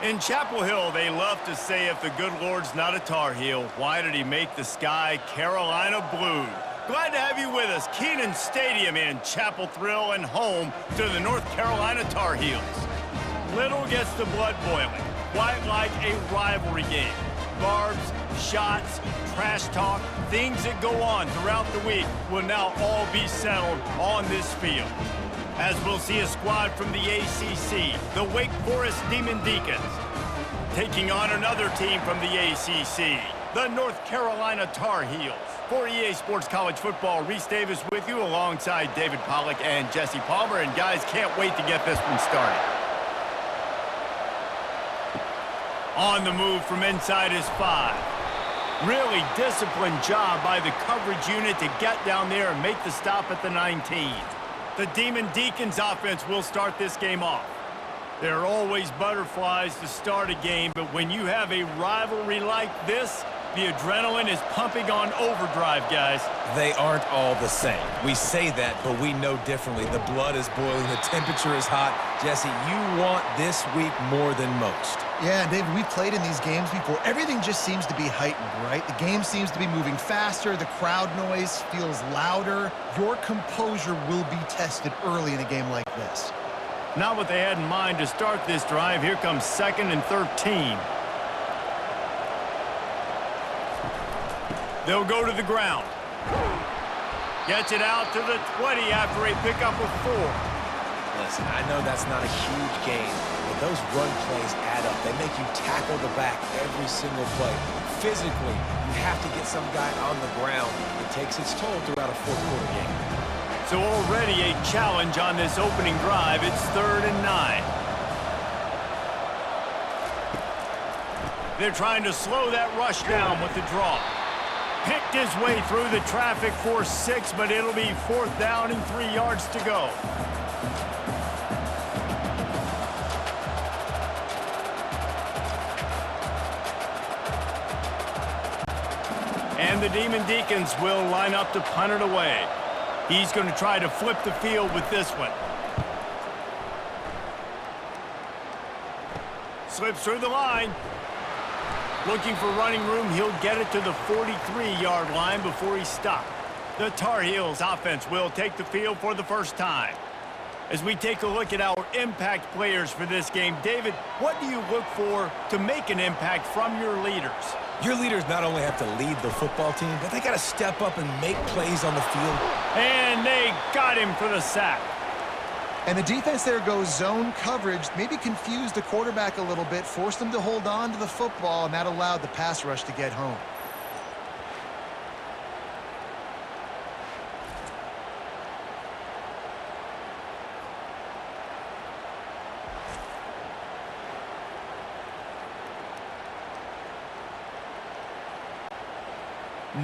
In Chapel Hill, they love to say if the good Lord's not a Tar Heel, why did he make the sky Carolina blue? Glad to have you with us. Kenan Stadium in Chapel Thrill and home to the North Carolina Tar Heels. Little gets the blood boiling, quite like a rivalry game. Barbs, shots, trash talk, things that go on throughout the week will now all be settled on this field. As we'll see a squad from the ACC, the Wake Forest Demon Deacons, taking on another team from the ACC, the North Carolina Tar Heels. For EA Sports College Football, Reese Davis with you alongside David Pollack and Jesse Palmer. And guys, can't wait to get this one started. On the move from inside his 5. Really disciplined job by the coverage unit to get down there and make the stop at the 19. The Demon Deacons offense will start this game off. There are always butterflies to start a game, but when you have a rivalry like this, the adrenaline is pumping on overdrive, guys. They aren't all the same. We say that, but we know differently. The blood is boiling. The temperature is hot. Jesse, you want this week more than most. Yeah, David, we've played in these games before. Everything just seems to be heightened, right? The game seems to be moving faster. The crowd noise feels louder. Your composure will be tested early in a game like this. Not what they had in mind to start this drive. Here comes 2nd and 13. They'll go to the ground. Gets it out to the 20 after a pickup of 4. Listen, I know that's not a huge gain, but those run plays add up. They make you tackle the back every single play. Physically, you have to get some guy on the ground. It takes its toll throughout a fourth-quarter game. So already a challenge on this opening drive. It's 3rd and 9. They're trying to slow that rush down with the draw. Picked his way through the traffic for 6, but it'll be 4th down and 3 yards to go. And the Demon Deacons will line up to punt it away. He's going to try to flip the field with this one. Slips through the line. Looking for running room, he'll get it to the 43-yard line before he's stopped. The Tar Heels offense will take the field for the first time. As we take a look at our impact players for this game, David, what do you look for to make an impact from your leaders? Your leaders not only have to lead the football team, but they got to step up and make plays on the field. And they got him for the sack. And the defense there goes zone coverage, maybe confused the quarterback a little bit, forced him to hold on to the football, and that allowed the pass rush to get home.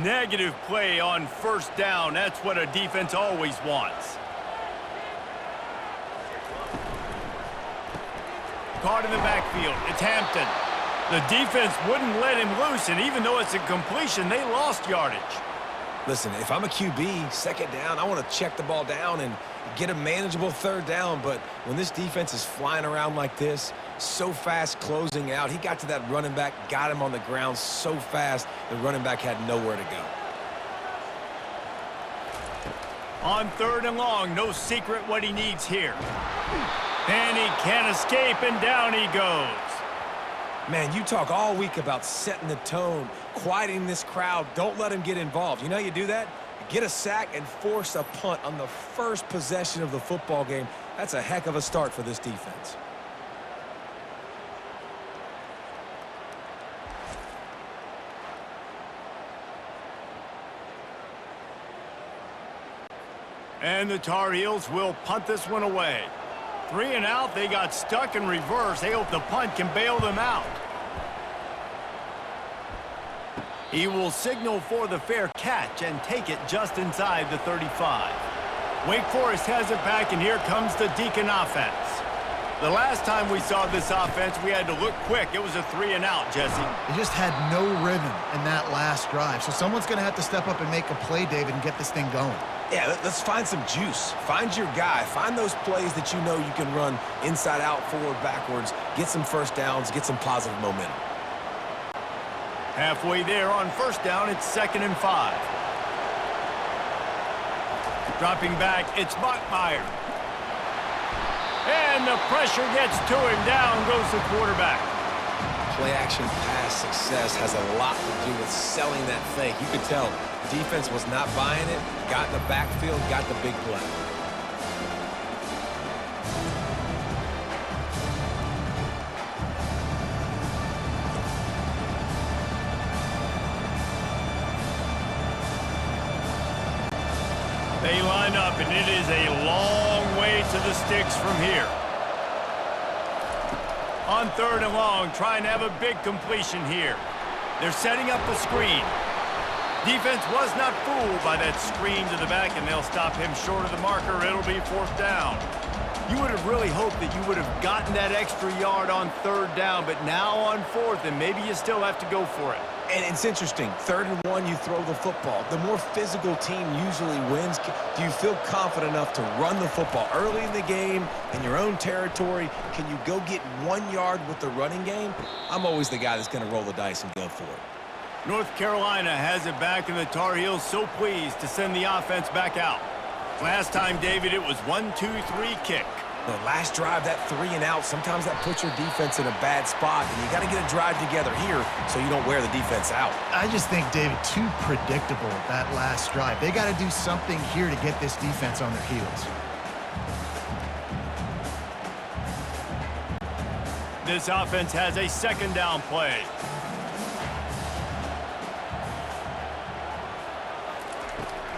Negative play on 1st down. That's what a defense always wants. Caught in the backfield. It's Hampton. The defense wouldn't let him loose, and even though it's a completion, they lost yardage. Listen, if I'm a QB, 2nd down, I want to check the ball down and get a manageable 3rd down. But when this defense is flying around like this, so fast closing out, he got to that running back, got him on the ground so fast, the running back had nowhere to go. On 3rd and long, no secret what he needs here. And he can't escape, and down he goes. Man, you talk all week about setting the tone, quieting this crowd. Don't let him get involved. You know how you do that? Get a sack and force a punt on the first possession of the football game. That's a heck of a start for this defense. And the Tar Heels will punt this one away. 3 and out, they got stuck in reverse. They hope the punt can bail them out. He will signal for the fair catch and take it just inside the 35. Wake Forest has it back, and here comes the Decan offense. The last time we saw this offense, we had to look quick. It was a 3 and out, Jesse. They just had no rhythm in that last drive, so someone's going to have to step up and make a play, David, and get this thing going. Yeah, let's find some juice. Find your guy. Find those plays that you know you can run inside out, forward, backwards, get some first downs, get some positive momentum. Halfway there on first down, it's 2nd and 5. Dropping back, it's Bachmeyer. And the pressure gets to him. Down goes the quarterback. Play-action pass success has a lot to do with selling that fake. You could tell defense was not buying it, got in the backfield, got the big play. They line up, and it is a long way to the sticks from here. On 3rd and long, trying to have a big completion here. They're setting up a screen. Defense was not fooled by that screen to the back, and they'll stop him short of the marker. It'll be 4th down. You would have really hoped that you would have gotten that extra yard on 3rd down, but now on 4th, and maybe you still have to go for it. And it's interesting. 3rd and 1, you throw the football. The more physical team usually wins. Do you feel confident enough to run the football early in the game in your own territory? Can you go get 1 yard with the running game? I'm always the guy that's going to roll the dice and go for it. North Carolina has it back, and the Tar Heels so pleased to send the offense back out. Last time, David, it was 1-2-3 kick. The last drive, that 3 and out, sometimes that puts your defense in a bad spot, and you got to get a drive together here so you don't wear the defense out. I just think, David, too predictable that last drive. They got to do something here to get this defense on their heels. This offense has a 2nd down play.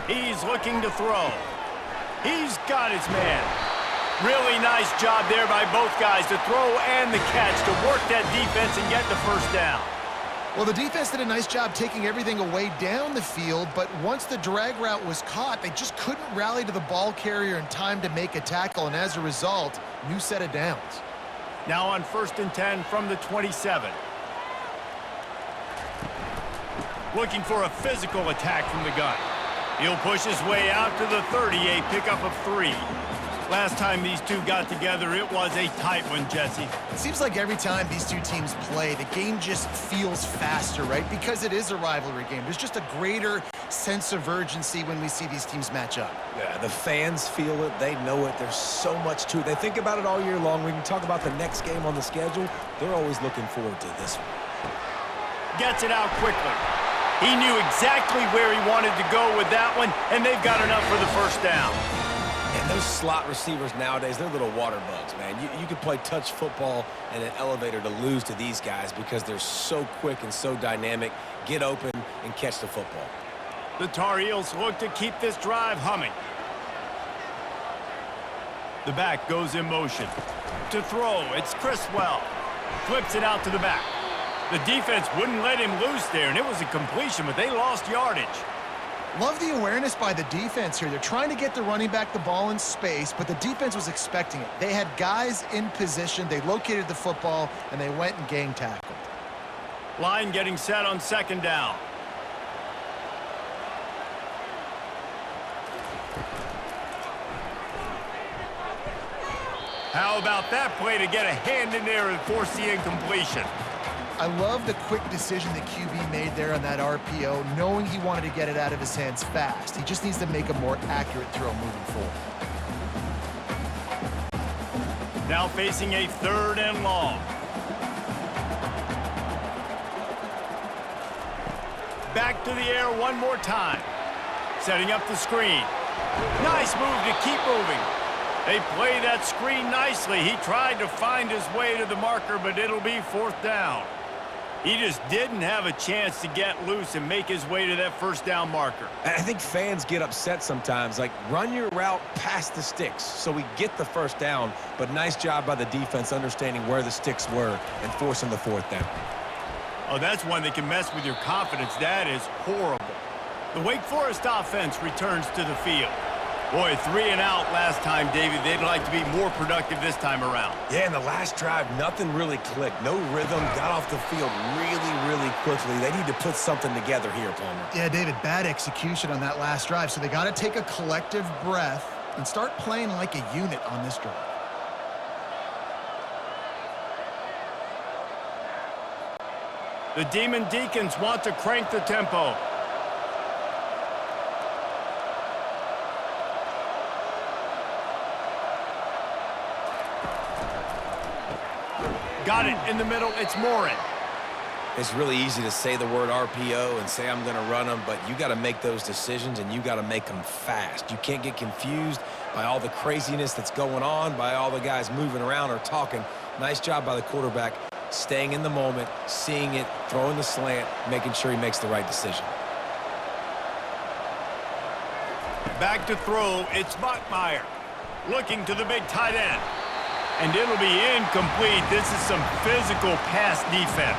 He's looking to throw. He's got his man. Really nice job there by both guys to throw and the catch to work that defense and get the 1st down. Well, the defense did a nice job taking everything away down the field, but once the drag route was caught, they just couldn't rally to the ball carrier in time to make a tackle, and as a result, new set of downs. Now on 1st and 10 from the 27. Looking for a physical attack from the gun. He'll push his way out to the 30, a pickup of 3. Last time these two got together, it was a tight one, Jesse. It seems like every time these two teams play, the game just feels faster, right? Because it is a rivalry game. There's just a greater sense of urgency when we see these teams match up. Yeah, the fans feel it. They know it. There's so much to it. They think about it all year long. We can talk about the next game on the schedule. They're always looking forward to this one. Gets it out quickly. He knew exactly where he wanted to go with that one, and they've got enough for the 1st down. And those slot receivers nowadays, they're little water bugs, man. You can play touch football in an elevator to lose to these guys because they're so quick and so dynamic. Get open and catch the football. The Tar Heels look to keep this drive humming. The back goes in motion. To throw, it's Criswell. Flips it out to the back. The defense wouldn't let him loose there, and it was a completion, but they lost yardage. Love the awareness by the defense here. They're trying to get the running back the ball in space, but the defense was expecting it. They had guys in position. They located the football, and they went and gang tackled. Line getting set on 2nd down. How about that play to get a hand in there and force the incompletion? I love the quick decision that QB made there on that RPO, knowing he wanted to get it out of his hands fast. He just needs to make a more accurate throw moving forward. Now facing a 3rd and long. Back to the air one more time. Setting up the screen. Nice move to keep moving. They play that screen nicely. He tried to find his way to the marker, but it'll be 4th down. He just didn't have a chance to get loose and make his way to that 1st down marker. And I think fans get upset sometimes, like run your route past the sticks so we get the 1st down, but nice job by the defense understanding where the sticks were and forcing the 4th down. Oh, that's one that can mess with your confidence. That is horrible. The Wake Forest offense returns to the field. Boy, 3 and out last time, David. They'd like to be more productive this time around. Yeah, in the last drive, nothing really clicked. No rhythm, got off the field really quickly. They need to put something together here, Palmer. Yeah, David, bad execution on that last drive, so they got to take a collective breath and start playing like a unit on this drive. The Demon Deacons want to crank the tempo. Got it in the middle. It's Morin. It's really easy to say the word RPO and say I'm going to run them, but you got to make those decisions, and you got to make them fast. You can't get confused by all the craziness that's going on, by all the guys moving around or talking. Nice job by the quarterback, staying in the moment, seeing it, throwing the slant, making sure he makes the right decision. Back to throw. It's Bachmeier. Looking to the big tight end. And it'll be incomplete. This is some physical pass defense.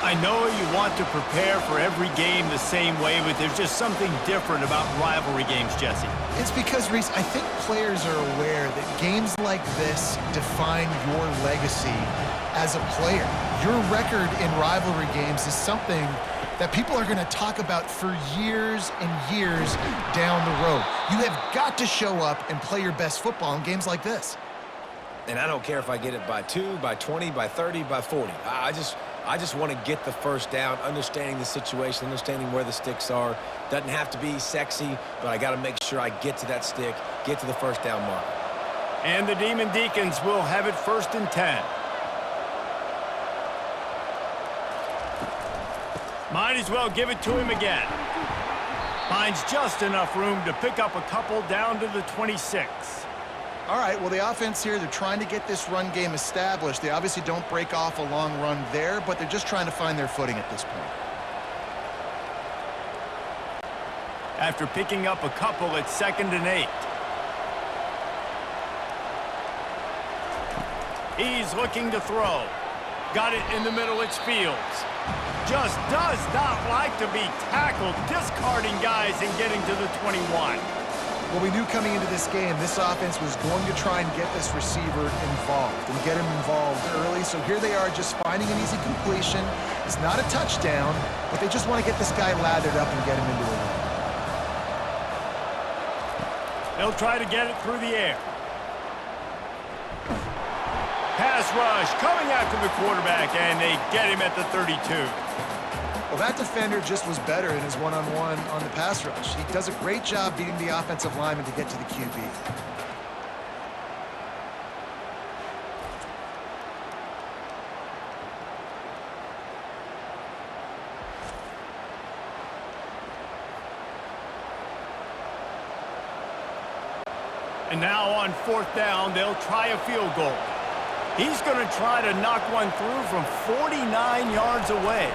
I know you want to prepare for every game the same way, but there's just something different about rivalry games, Jesse. It's because, Reese, I think players are aware that games like this define your legacy as a player. Your record in rivalry games is something that people are going to talk about for years and years down the road. You have got to show up and play your best football in games like this. And I don't care if I get it by 2, by 20, by 30, by 40. I just want to get the first down, understanding the situation, understanding where the sticks are. Doesn't have to be sexy, but I got to make sure I get to that stick, get to the first down mark. And the Demon Deacons will have it 1st and 10. Might as well give it to him again. Finds just enough room to pick up a couple down to the 26. All right, well, the offense here, they're trying to get this run game established. They obviously don't break off a long run there, but they're just trying to find their footing at this point. After picking up a couple, it's 2nd and 8. He's looking to throw. Got it in the middle, it's Fields. Just does not like to be tackled, discarding guys and getting to the 21. Well, we knew coming into this game, this offense was going to try and get this receiver involved and get him involved early. So here they are just finding an easy completion. It's not a touchdown, but they just want to get this guy lathered up and get him into a win. They'll try to get it through the air. Pass rush coming after the quarterback, and they get him at the 32. Well, that defender just was better in his one-on-one on the pass rush. He does a great job beating the offensive lineman to get to the QB. And now on 4th down, they'll try a field goal. He's going to try to knock one through from 49 yards away.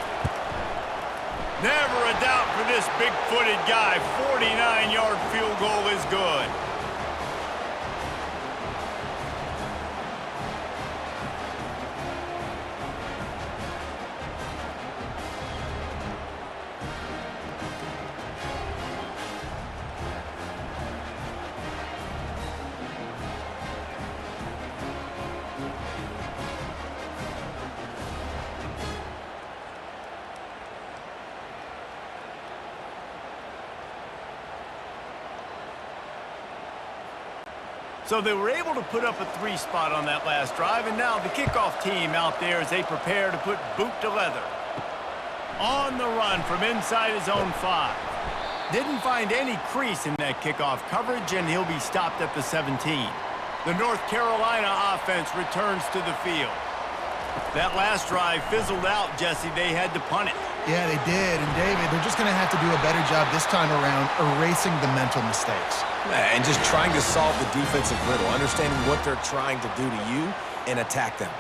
Never a doubt for this big-footed guy. 49-yard field goal is good. So they were able to put up a 3 spot on that last drive, and now the kickoff team out there as they prepare to put boot to leather. On the run from inside his own 5. Didn't find any crease in that kickoff coverage, and he'll be stopped at the 17. The North Carolina offense returns to the field. That last drive fizzled out, Jesse. They had to punt it. Yeah, they did. And, David, they're just going to have to do a better job this time around erasing the mental mistakes. And just trying to solve the defensive riddle, understanding what they're trying to do to you and attack them.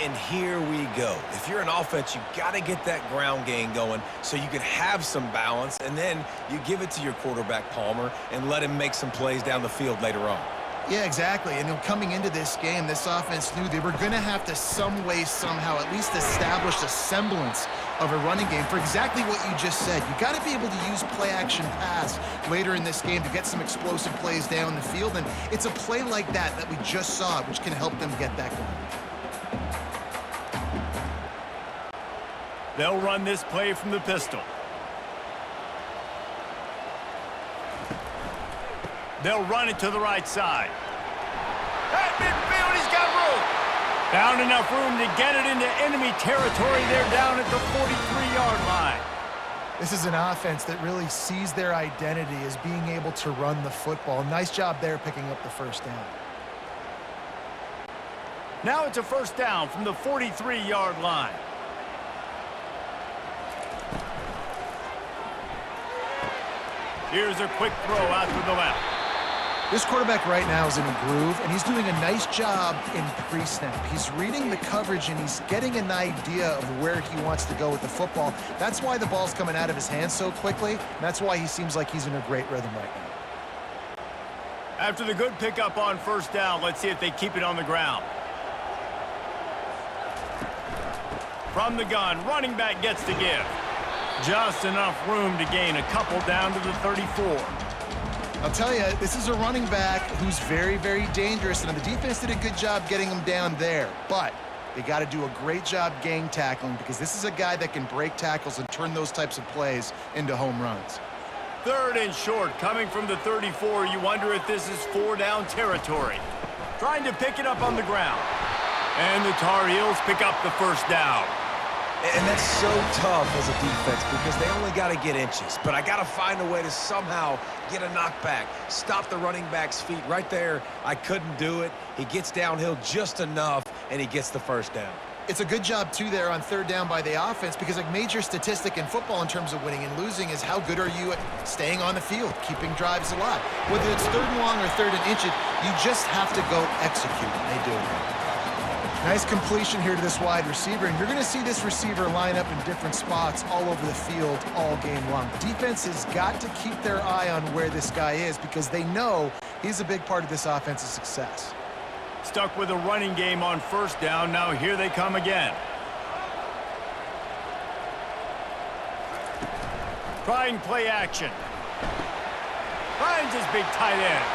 And here we go. If you're an offense, you got to get that ground game going so you can have some balance, and then you give it to your quarterback, Palmer, and let him make some plays down the field later on. Yeah, exactly. And coming into this game, this offense knew they were going to have to some way, somehow, at least establish a semblance of a running game for exactly what you just said. You got to be able to use play-action pass later in this game to get some explosive plays down the field. And it's a play like that we just saw, which can help them get that going. They'll run this play from the pistol. They'll run it to the right side. At midfield, he's got room. Found enough room to get it into enemy territory. They're down at the 43-yard line. This is an offense that really sees their identity as being able to run the football. Nice job there picking up the first down. Now it's a first down from the 43-yard line. Here's a quick throw out to the left. This quarterback right now is in a groove, and he's doing a nice job in pre-snap. He's reading the coverage, and he's getting an idea of where he wants to go with the football. That's why the ball's coming out of his hands so quickly, and that's why he seems like he's in a great rhythm right now. After the good pickup on first down, let's see if they keep it on the ground. From the gun, running back gets to give. Just enough room to gain a couple down to the 34. I'll tell you, this is a running back who's very, very dangerous, and the defense did a good job getting him down there. But they got to do a great job gang tackling because this is a guy that can break tackles and turn those types of plays into home runs. Third and short, coming from the 34. You wonder if this is 4-down territory. Trying to pick it up on the ground. And the Tarheels pick up the first down. And that's so tough as a defense because they only got to get inches. But I got to find a way to somehow get a knockback, stop the running back's feet. Right there, I couldn't do it. He gets downhill just enough, and he gets the first down. It's a good job, too, there on third down by the offense because a major statistic in football in terms of winning and losing is how good are you at staying on the field, keeping drives alive. Whether it's third and long or third and inches, you just have to go execute. They do it. Nice completion here to this wide receiver, and you're going to see this receiver line up in different spots all over the field all game long. Defense has got to keep their eye on where this guy is because they know he's a big part of this offense's success. Stuck with a running game on first down. Now here they come again. Trying play action. Finds his big tight end.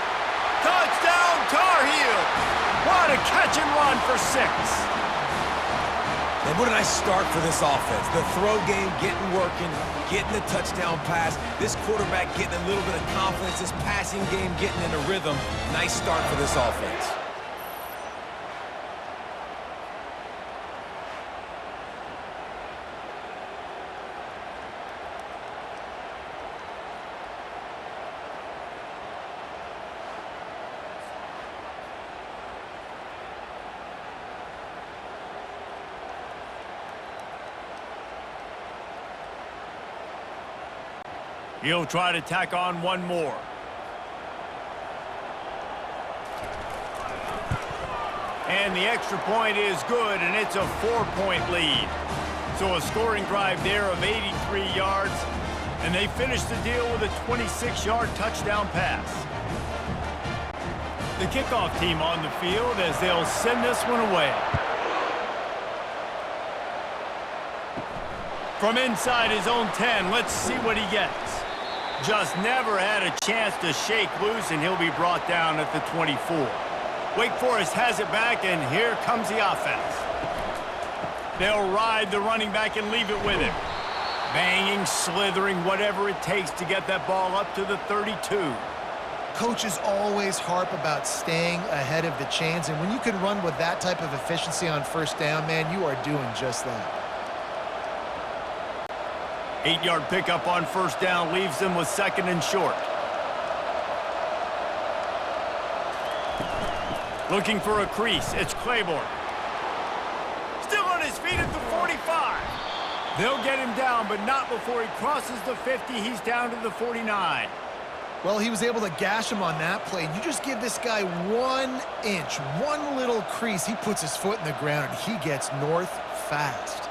Touchdown, Tarheels! What a catch and run for 6. And what a nice start for this offense. The throw game getting working, getting the touchdown pass. This quarterback getting a little bit of confidence. This passing game getting in a rhythm. Nice start for this offense. He'll try to tack on one more. And the extra point is good, and it's a 4-point lead. So a scoring drive there of 83 yards, and they finish the deal with a 26-yard touchdown pass. The kickoff team on the field as they'll send this one away. From inside his own 10, let's see what he gets. Just never had a chance to shake loose, and he'll be brought down at the 24. Wake Forest has it back, and here comes the offense. They'll ride the running back and leave it with him. Banging, slithering, whatever it takes to get that ball up to the 32. Coaches always harp about staying ahead of the chains, and when you can run with that type of efficiency on first down, man, you are doing just that. 8-yard pickup on first down leaves them with second and short. Looking for a crease. It's Claiborne. Still on his feet at the 45. They'll get him down, but not before he crosses the 50. He's down to the 49. Well, he was able to gash him on that play. You just give this guy 1 inch, one little crease. He puts his foot in the ground, and he gets north fast.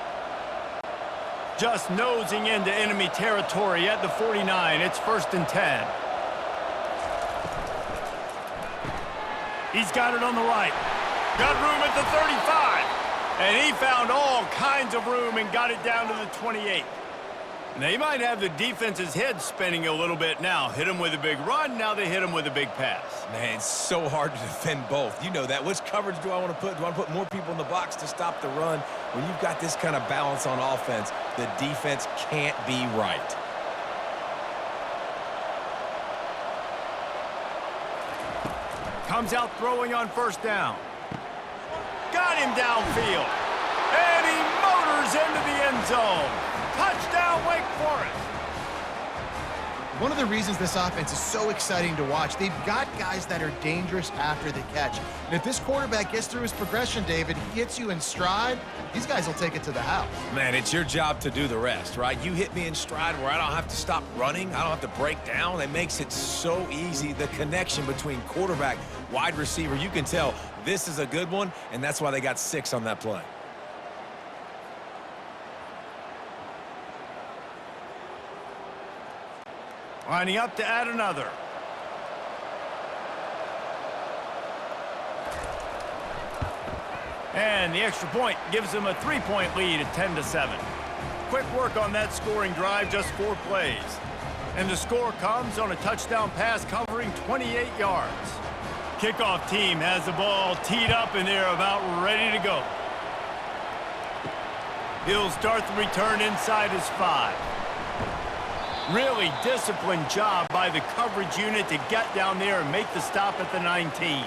Just nosing into enemy territory at the 49. It's 1st and 10. He's got it on the right. Got room at the 35. And he found all kinds of room and got it down to the 28. They might have the defense's head spinning a little bit now. Hit him with a big run, now they hit him with a big pass. Man, it's so hard to defend both. You know that. Which coverage do I want to put? Do I want to put more people in the box to stop the run? When you've got this kind of balance on offense, the defense can't be right. Comes out throwing on first down. Got him downfield. And he motors into the end zone. Touchdown, Wake Forest. One of the reasons this offense is so exciting to watch, they've got guys that are dangerous after the catch. And if this quarterback gets through his progression, David, he hits you in stride, these guys will take it to the house. Man, it's your job to do the rest, right? You hit me in stride where I don't have to stop running. I don't have to break down. It makes it so easy. The connection between quarterback, wide receiver, you can tell this is a good one, and that's why they got 6 on that play. Lining up to add another. And the extra point gives them a 3-point lead at 10-7. Quick work on that scoring drive, just 4 plays. And the score comes on a touchdown pass covering 28 yards. Kickoff team has the ball teed up and they're about ready to go. He'll start the return inside his 5. Really disciplined job by the coverage unit to get down there and make the stop at the 19.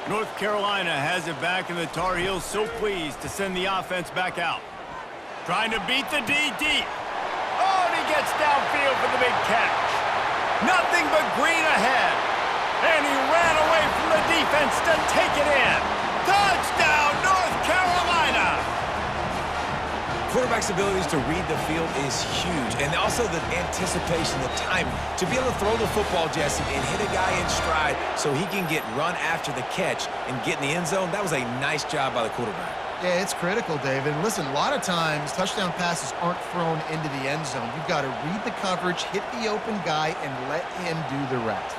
North Carolina has it back, and the Tar Heels so pleased to send the offense back out. Trying to beat the D deep. Oh, and he gets downfield for the big catch. Nothing but green ahead. And he ran away from the defense to take it in. Touchdown, North Carolina! Quarterback's abilities to read the field is huge, and also the anticipation, the timing. To be able to throw the football, Jesse, and hit a guy in stride so he can get run after the catch and get in the end zone, that was a nice job by the quarterback. Yeah, it's critical, David. And listen, a lot of times touchdown passes aren't thrown into the end zone. You've got to read the coverage, hit the open guy, and let him do the rest.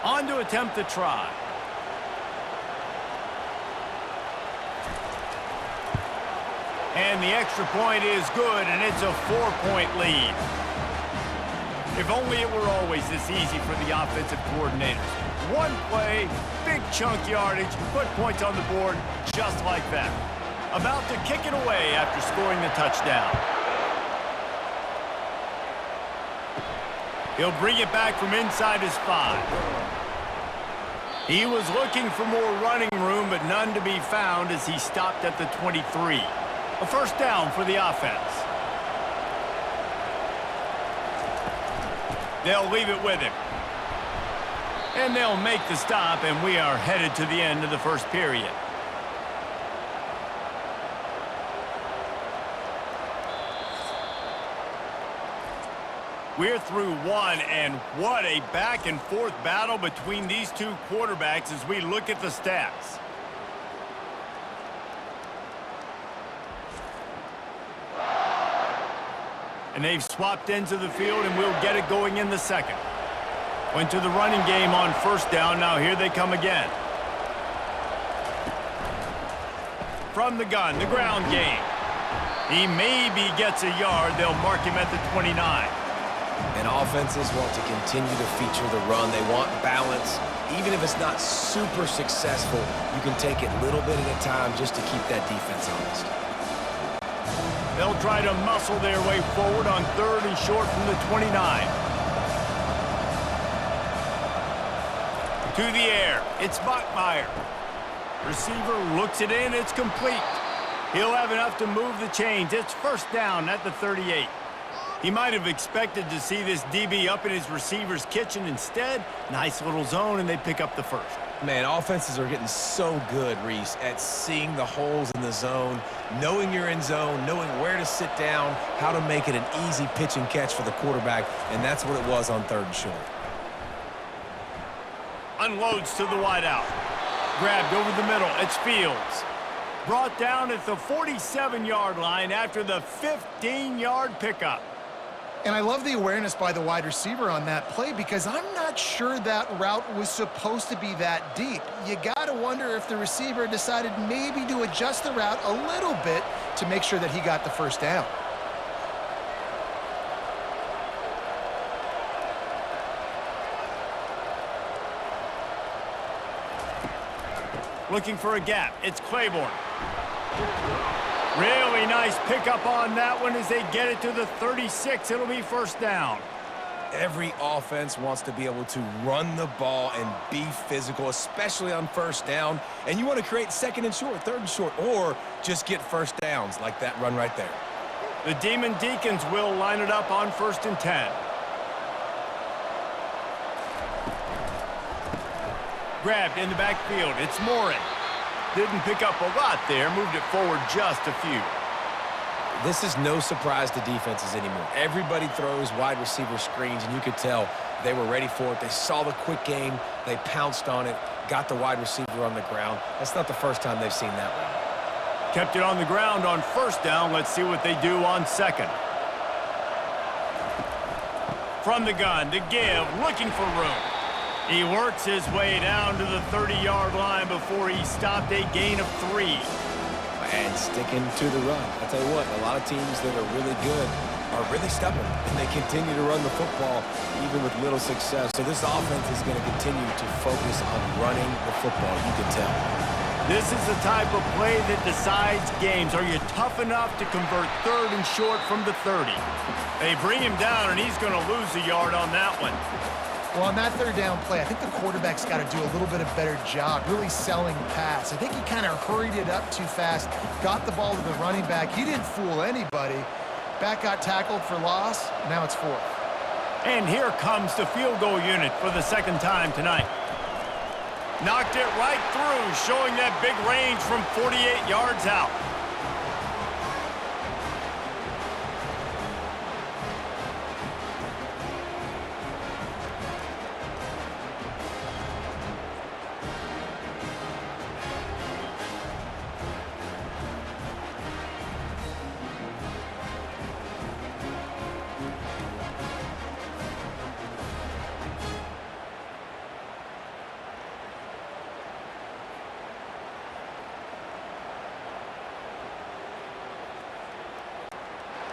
On to attempt the try. And the extra point is good, and it's a 4-point lead. If only it were always this easy for the offensive coordinators. One play, big chunk yardage, put points on the board just like that. About to kick it away after scoring the touchdown. He'll bring it back from inside his 5. He was looking for more running room, but none to be found as he stopped at the 23. A first down for the offense. They'll leave it with him. And they'll make the stop, and we are headed to the end of the first period. We're through one, and what a back-and-forth battle between these two quarterbacks as we look at the stats. And they've swapped ends of the field, and we'll get it going in the second. Went to the running game on first down. Now here they come again. From the gun, the ground game. He maybe gets a yard. They'll mark him at the 29. And offenses want to continue to feature the run. They want balance. Even if it's not super successful, you can take it little bit at a time just to keep that defense honest. They'll try to muscle their way forward on 3rd and short from the 29. To the air. It's Bachmeier. Receiver looks it in. It's complete. He'll have enough to move the chains. It's first down at the 38. He might have expected to see this DB up in his receiver's kitchen. Instead, nice little zone, and they pick up the first. Man, offenses are getting so good, Reese, at seeing the holes in the zone, knowing you're in zone, knowing where to sit down, how to make it an easy pitch and catch for the quarterback, and that's what it was on 3rd and short. Unloads to the wideout. Grabbed over the middle. It's Fields. Brought down at the 47-yard line after the 15-yard pickup. And I love the awareness by the wide receiver on that play because I'm not sure that route was supposed to be that deep. You got to wonder if the receiver decided maybe to adjust the route a little bit to make sure that he got the first down. Looking for a gap. It's Claiborne. Really nice pickup on that one as they get it to the 36. It'll be first down. Every offense wants to be able to run the ball and be physical, especially on first down. And you want to create second and short, third and short, or just get first downs like that run right there. The Demon Deacons will line it up on 1st and 10. Grabbed in the backfield. It's Morin. Didn't pick up a lot there. Moved it forward just a few. This is no surprise to defenses anymore. Everybody throws wide receiver screens, and you could tell they were ready for it. They saw the quick game. They pounced on it, got the wide receiver on the ground. That's not the first time they've seen that route. Kept it on the ground on first down. Let's see what they do on second. From the gun, the give, looking for room. He works his way down to the 30-yard line before he stopped, a gain of 3. And sticking to the run. I'll tell you what, a lot of teams that are really good are really stubborn, and they continue to run the football even with little success. So this offense is going to continue to focus on running the football, you can tell. This is the type of play that decides games. Are you tough enough to convert third and short from the 30? They bring him down, and he's going to lose a yard on that one. Well, on that third down play, I think the quarterback's got to do a little bit of better job really selling pass. I think he kind of hurried it up too fast, got the ball to the running back. He didn't fool anybody. Back got tackled for loss. Now it's 4th. And here comes the field goal unit for the second time tonight. Knocked it right through, showing that big range from 48 yards out.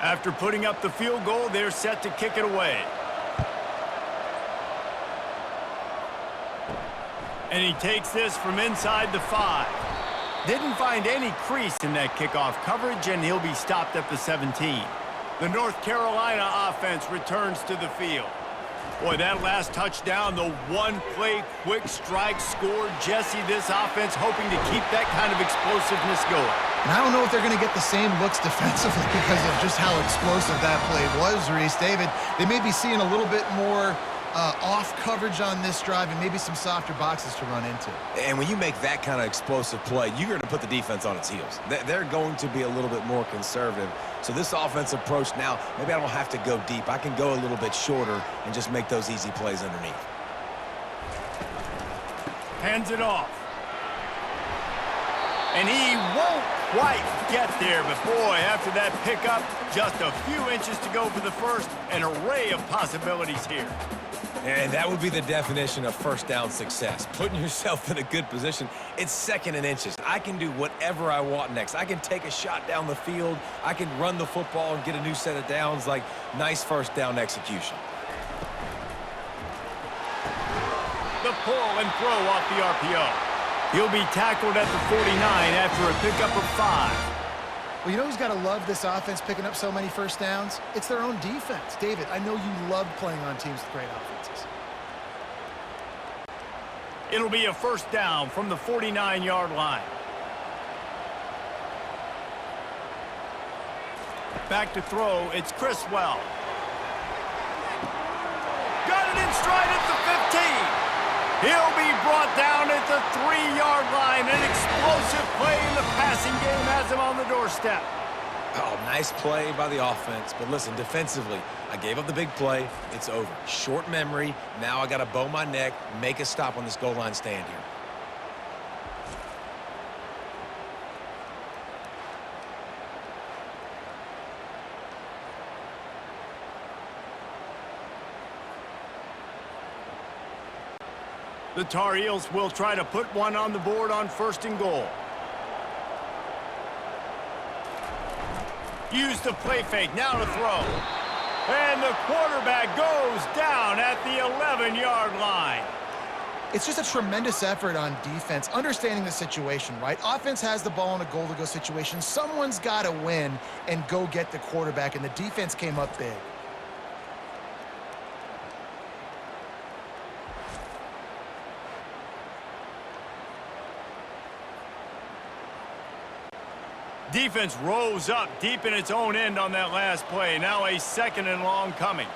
After putting up the field goal, they're set to kick it away. And he takes this from inside the 5. Didn't find any crease in that kickoff coverage, and he'll be stopped at the 17. The North Carolina offense returns to the field. Boy, that last touchdown, the one-play quick strike score. Jesse, this offense hoping to keep that kind of explosiveness going. And I don't know if they're going to get the same looks defensively because of just how explosive that play was, Reese. David, they may be seeing a little bit more off coverage on this drive and maybe some softer boxes to run into. And when you make that kind of explosive play, you're going to put the defense on its heels. They're going to be a little bit more conservative. So this offensive approach now, maybe I don't have to go deep. I can go a little bit shorter and just make those easy plays underneath. Hands it off. And he won't quite get there, but boy, after that pickup, just a few inches to go for the first. An array of possibilities here. And that would be the definition of first down success, putting yourself in a good position. It's second and inches. I can do whatever I want next. I can take a shot down the field. I can run the football and get a new set of downs. Like, nice first down execution. The pull and throw off the RPO. He'll be tackled at the 49 after a pickup of 5. Well, you know who's got to love this offense picking up so many first downs? It's their own defense. David, I know you love playing on teams with great offenses. It'll be a first down from the 49-yard line. Back to throw, it's Criswell. Got it in stride at the 15. He'll be brought down at the 3-yard line. An explosive play in the passing game has him on the doorstep. Oh, nice play by the offense. But listen, defensively, I gave up the big play. It's over. Short memory. Now I got to bow my neck, make a stop on this goal line stand here. The Tarheels will try to put one on the board on 1st and goal. Use the play fake, now to throw. And the quarterback goes down at the 11-yard line. It's just a tremendous effort on defense, understanding the situation, right? Offense has the ball in a goal-to-go situation. Someone's got to win and go get the quarterback, and the defense came up big. Defense rose up deep in its own end on that last play. Now a 2nd and long coming.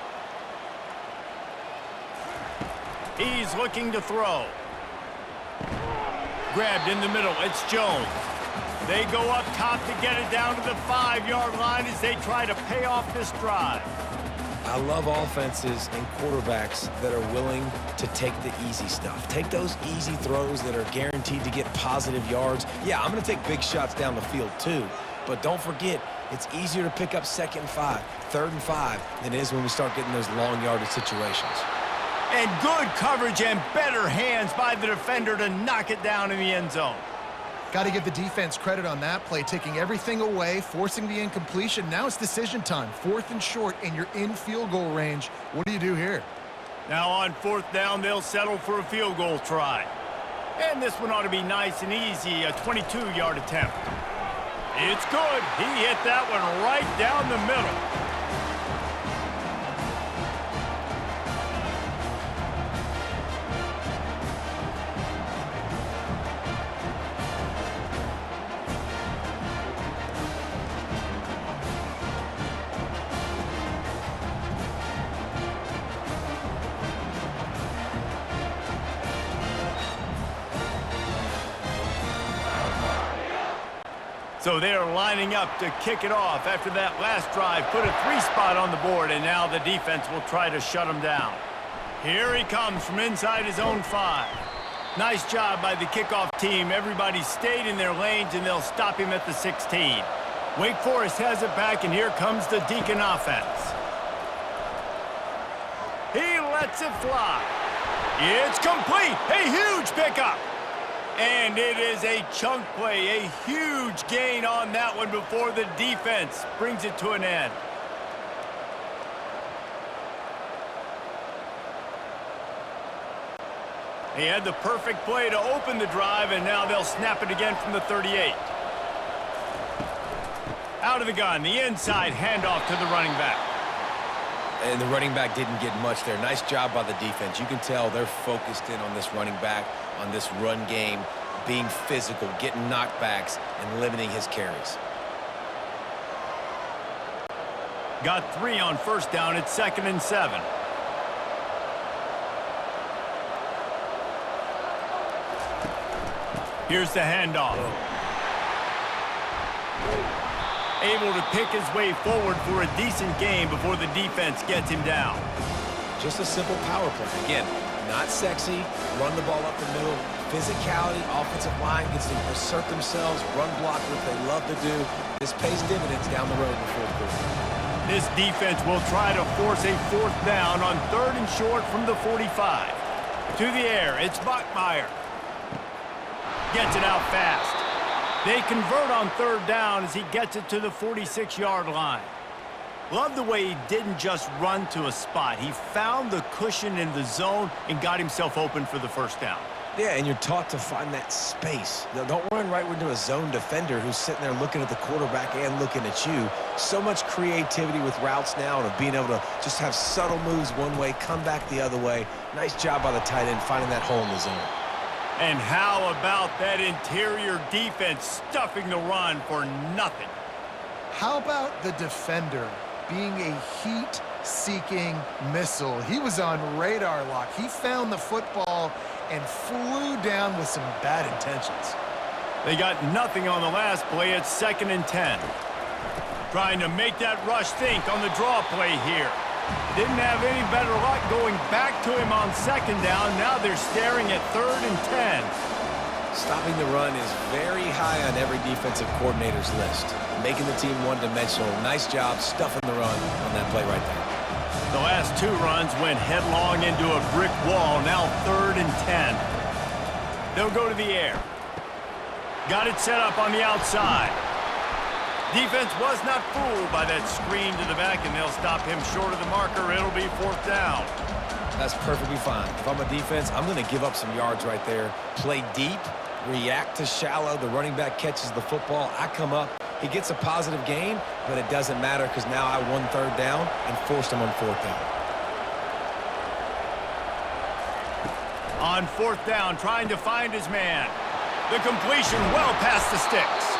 He's looking to throw. Grabbed in the middle. It's Jones. They go up top to get it down to the 5-yard line as they try to pay off this drive. I love offenses and quarterbacks that are willing to take the easy stuff. Take those easy throws that are guaranteed to get positive yards. Yeah, I'm going to take big shots down the field too. But don't forget, it's easier to pick up 2nd and 5, 3rd and 5 than it is when we start getting those long yardage situations. And good coverage and better hands by the defender to knock it down in the end zone. Got to give the defense credit on that play, taking everything away, forcing the incompletion. Now it's decision time. 4th and short, and you're in field goal range. What do you do here? Now on 4th down, they'll settle for a field goal try. And this one ought to be nice and easy, a 22-yard attempt. It's good. He hit that one right down the middle. So they're lining up to kick it off after that last drive. Put a 3-spot on the board, and now the defense will try to shut him down. Here he comes from inside his own 5. Nice job by the kickoff team. Everybody stayed in their lanes, and they'll stop him at the 16. Wake Forest has it back, and here comes the Decan offense. He lets it fly. It's complete. A huge pickup. And it is a chunk play, a huge gain on that one before the defense brings it to an end. He had the perfect play to open the drive, and now they'll snap it again from the 38. Out of the gun, the inside handoff to the running back. And the running back didn't get much there. Nice job by the defense. You can tell they're focused in on this running back, on this run game, being physical, getting knockbacks, and limiting his carries. Got 3 on 1st down. It's 2nd and 7. Here's the handoff. Able to pick his way forward for a decent gain before the defense gets him down. Just a simple power play. Again, not sexy, run the ball up the middle. Physicality, offensive line gets to assert themselves, run block, what they love to do. This pays dividends down the road in the 4th quarter. This defense will try to force a 4th down on 3rd and short from the 45. To the air, it's Bachmeier. Gets it out fast. They convert on 3rd down as he gets it to the 46-yard line. Love the way he didn't just run to a spot. He found the cushion in the zone and got himself open for the 1st down. Yeah, and you're taught to find that space. Don't run right into a zone defender who's sitting there looking at the quarterback and looking at you. So much creativity with routes now and of being able to just have subtle moves one way, come back the other way. Nice job by the tight end finding that hole in the zone. And how about that interior defense stuffing the run for nothing? How about the defender being a heat-seeking missile? He was on radar lock. He found the football and flew down with some bad intentions. They got nothing on the last play. It's 2nd and 10. Trying to make that rush think on the draw play here. Didn't have any better luck going back to him on 2nd down. Now they're staring at 3rd and 10. Stopping the run is very high on every defensive coordinator's list. Making the team one-dimensional. Nice job stuffing the run on that play right there. The last 2 runs went headlong into a brick wall. Now 3rd and 10. They'll go to the air. Got it set up on the outside. Defense was not fooled by that screen to the back, and they'll stop him short of the marker. It'll be 4th down. That's perfectly fine. If I'm a defense, I'm going to give up some yards right there. Play deep, react to shallow. The running back catches the football. I come up. He gets a positive gain, but it doesn't matter because now I won 3rd down and forced him on 4th down. On 4th down, trying to find his man. The completion well past the sticks.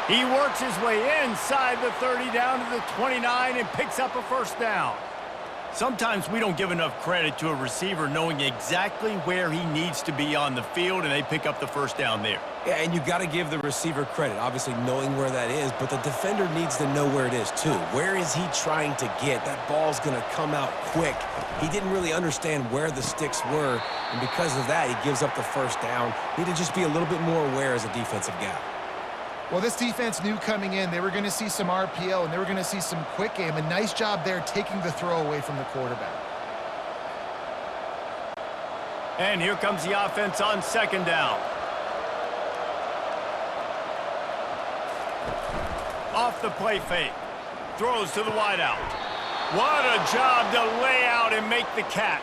He works his way inside the 30 down to the 29 and picks up a 1st down. Sometimes we don't give enough credit to a receiver knowing exactly where he needs to be on the field, and they pick up the 1st down there. Yeah, and you got to give the receiver credit, obviously knowing where that is, but the defender needs to know where it is too. Where is he trying to get? That ball's going to come out quick. He didn't really understand where the sticks were, and because of that, he gives up the 1st down. Need to just be a little bit more aware as a defensive guy. Well, this defense knew coming in they were going to see some RPO and they were going to see some quick game. A nice job there taking the throw away from the quarterback. And here comes the offense on 2nd down. Off the play fake. Throws to the wideout. What a job to lay out and make the catch.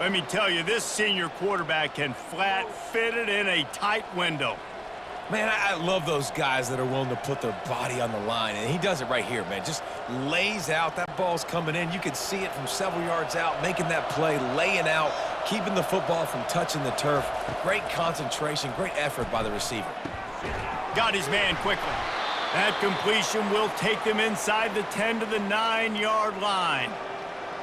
Let me tell you, this senior quarterback can flat fit it in a tight window. Man, I love those guys that are willing to put their body on the line, and he does it right here, man. Just lays out. That ball's coming in. You can see it from several yards out, making that play, laying out, keeping the football from touching the turf. Great concentration, great effort by the receiver. Got his man quickly. That completion will take them inside the 10 to the 9-yard line.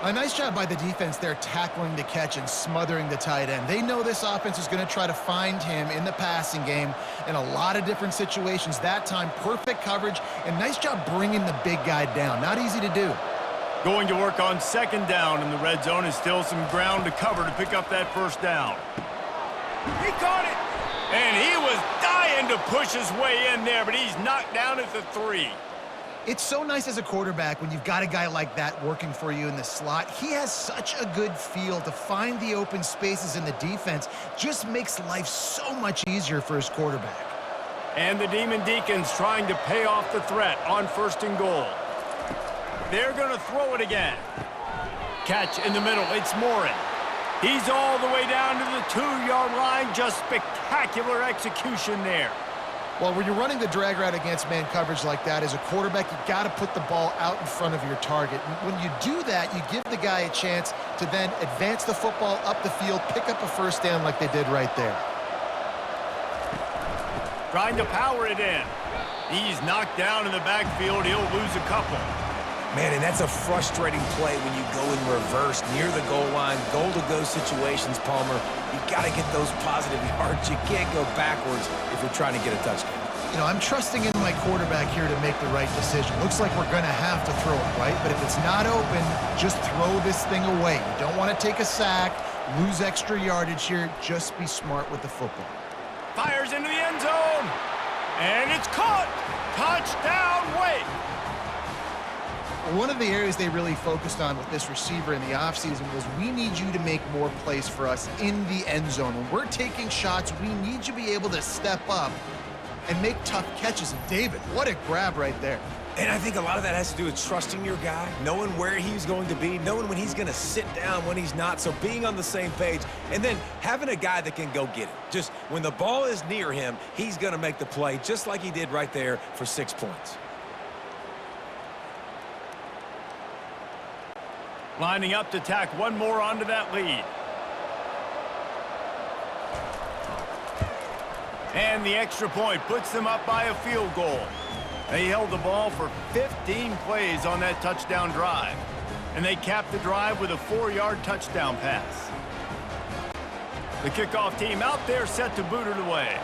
A nice job by the defense there tackling the catch and smothering the tight end. They know this offense is going to try to find him in the passing game in a lot of different situations. That time, perfect coverage and nice job bringing the big guy down. Not easy to do. Going to work on 2nd down in the red zone is still some ground to cover to pick up that 1st down. He caught it, and he was dying to push his way in there, but he's knocked down at the 3. It's so nice as a quarterback when you've got a guy like that working for you in the slot. He has such a good feel to find the open spaces in the defense. Just makes life so much easier for his quarterback. And the Demon Deacons trying to pay off the threat on 1st and goal. They're going to throw it again. Catch in the middle. It's Morin. He's all the way down to the 2-yard line. Just spectacular execution there. Well, when you're running the drag route against man coverage like that, as a quarterback, you got to put the ball out in front of your target. When you do that, you give the guy a chance to then advance the football up the field, pick up a 1st down like they did right there. Trying to power it in. He's knocked down in the backfield. He'll lose a couple. Man, and that's a frustrating play when you go in reverse near the goal line, goal-to-go situations, Palmer. You got to get those positive yards. You can't go backwards if you're trying to get a touchdown. You know, I'm trusting in my quarterback here to make the right decision. Looks like we're going to have to throw it, right? But if it's not open, just throw this thing away. You don't want to take a sack, lose extra yardage here. Just be smart with the football. Fires into the end zone. And it's caught. Touchdown, Wake. One of the areas they really focused on with this receiver in the offseason was we need you to make more plays for us in the end zone. When we're taking shots, we need you to be able to step up and make tough catches. And David, what a grab right there. And I think a lot of that has to do with trusting your guy, knowing where he's going to be, knowing when he's going to sit down, when he's not, so being on the same page, and then having a guy that can go get it. Just when the ball is near him, he's going to make the play, just like he did right there for 6 points. Lining up to tack one more onto that lead. And the extra point puts them up by a field goal. They held the ball for 15 plays on that touchdown drive. And they capped the drive with a 4-yard touchdown pass. The kickoff team out there set to boot it away.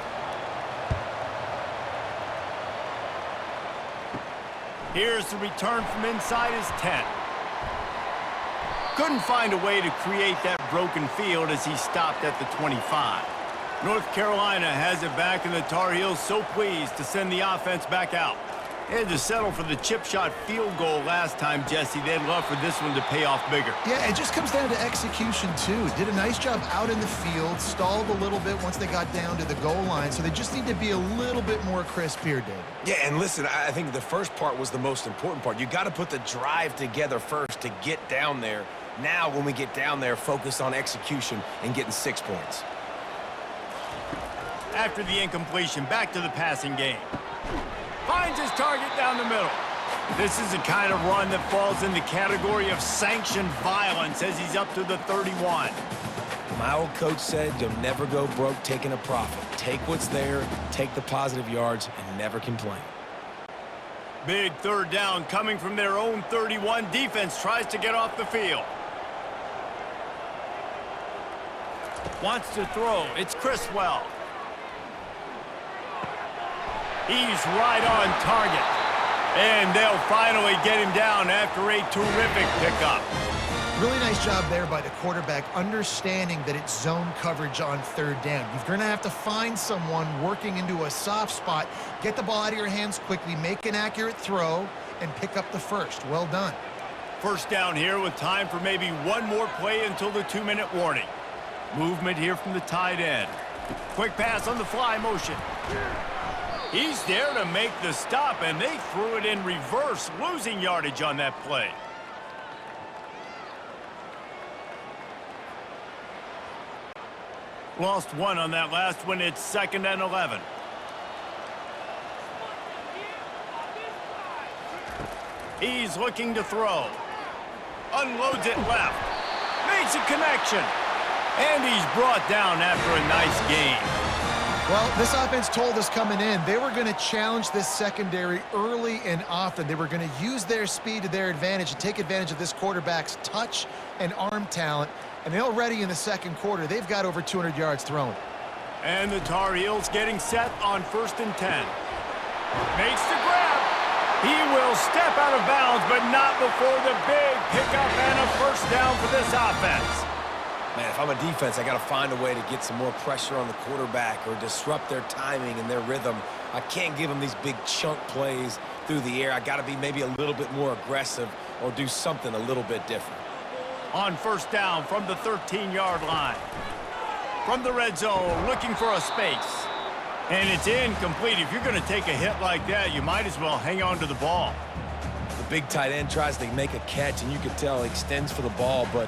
Here's the return from inside his 10. Couldn't find a way to create that broken field as he stopped at the 25. North Carolina has it back, and the Tar Heels so pleased to send the offense back out. They had to settle for the chip shot field goal last time, Jesse. They'd love for this one to pay off bigger. Yeah, it just comes down to execution, too. Did a nice job out in the field, stalled a little bit once they got down to the goal line, so they just need to be a little bit more crisp here, David. Yeah, and listen, I think the first part was the most important part. You got to put the drive together first to get down there. Now, when we get down there, focus on execution and getting 6 points. After the incompletion, back to the passing game. Finds his target down the middle. This is the kind of run that falls in the category of sanctioned violence as he's up to the 31. My old coach said you'll never go broke taking a profit. Take what's there, take the positive yards, and never complain. Big third down coming from their own 31. Defense tries to get off the field. Wants to throw. It's Criswell. He's right on target. And they'll finally get him down after a terrific pickup. Really nice job there by the quarterback, understanding that it's zone coverage on third down. You're going to have to find someone working into a soft spot, get the ball out of your hands quickly, make an accurate throw, and pick up the first. Well done. First down here with time for maybe one more play until the 2-minute warning. Movement here from the tight end. Quick pass on the fly motion. He's there to make the stop, and they threw it in reverse, losing yardage on that play. Lost one on that last one. It's 2nd and 11. He's looking to throw. Unloads it left. Makes a connection. And he's brought down after a nice gain. Well, this offense told us coming in they were going to challenge this secondary early and often. They were going to use their speed to their advantage and take advantage of this quarterback's touch and arm talent. And already in the second quarter, they've got over 200 yards thrown. And the Tar Heels getting set on 1st and 10. Makes the grab. He will step out of bounds, but not before the big pickup and a first down for this offense. Man, if I'm a defense, I got to find a way to get some more pressure on the quarterback or disrupt their timing and their rhythm. I can't give them these big chunk plays through the air. I got to be maybe a little bit more aggressive or do something a little bit different. On first down from the 13-yard line. From the red zone, looking for a space. And it's incomplete. If you're going to take a hit like that, you might as well hang on to the ball. The big tight end tries to make a catch, and you can tell he extends for the ball, but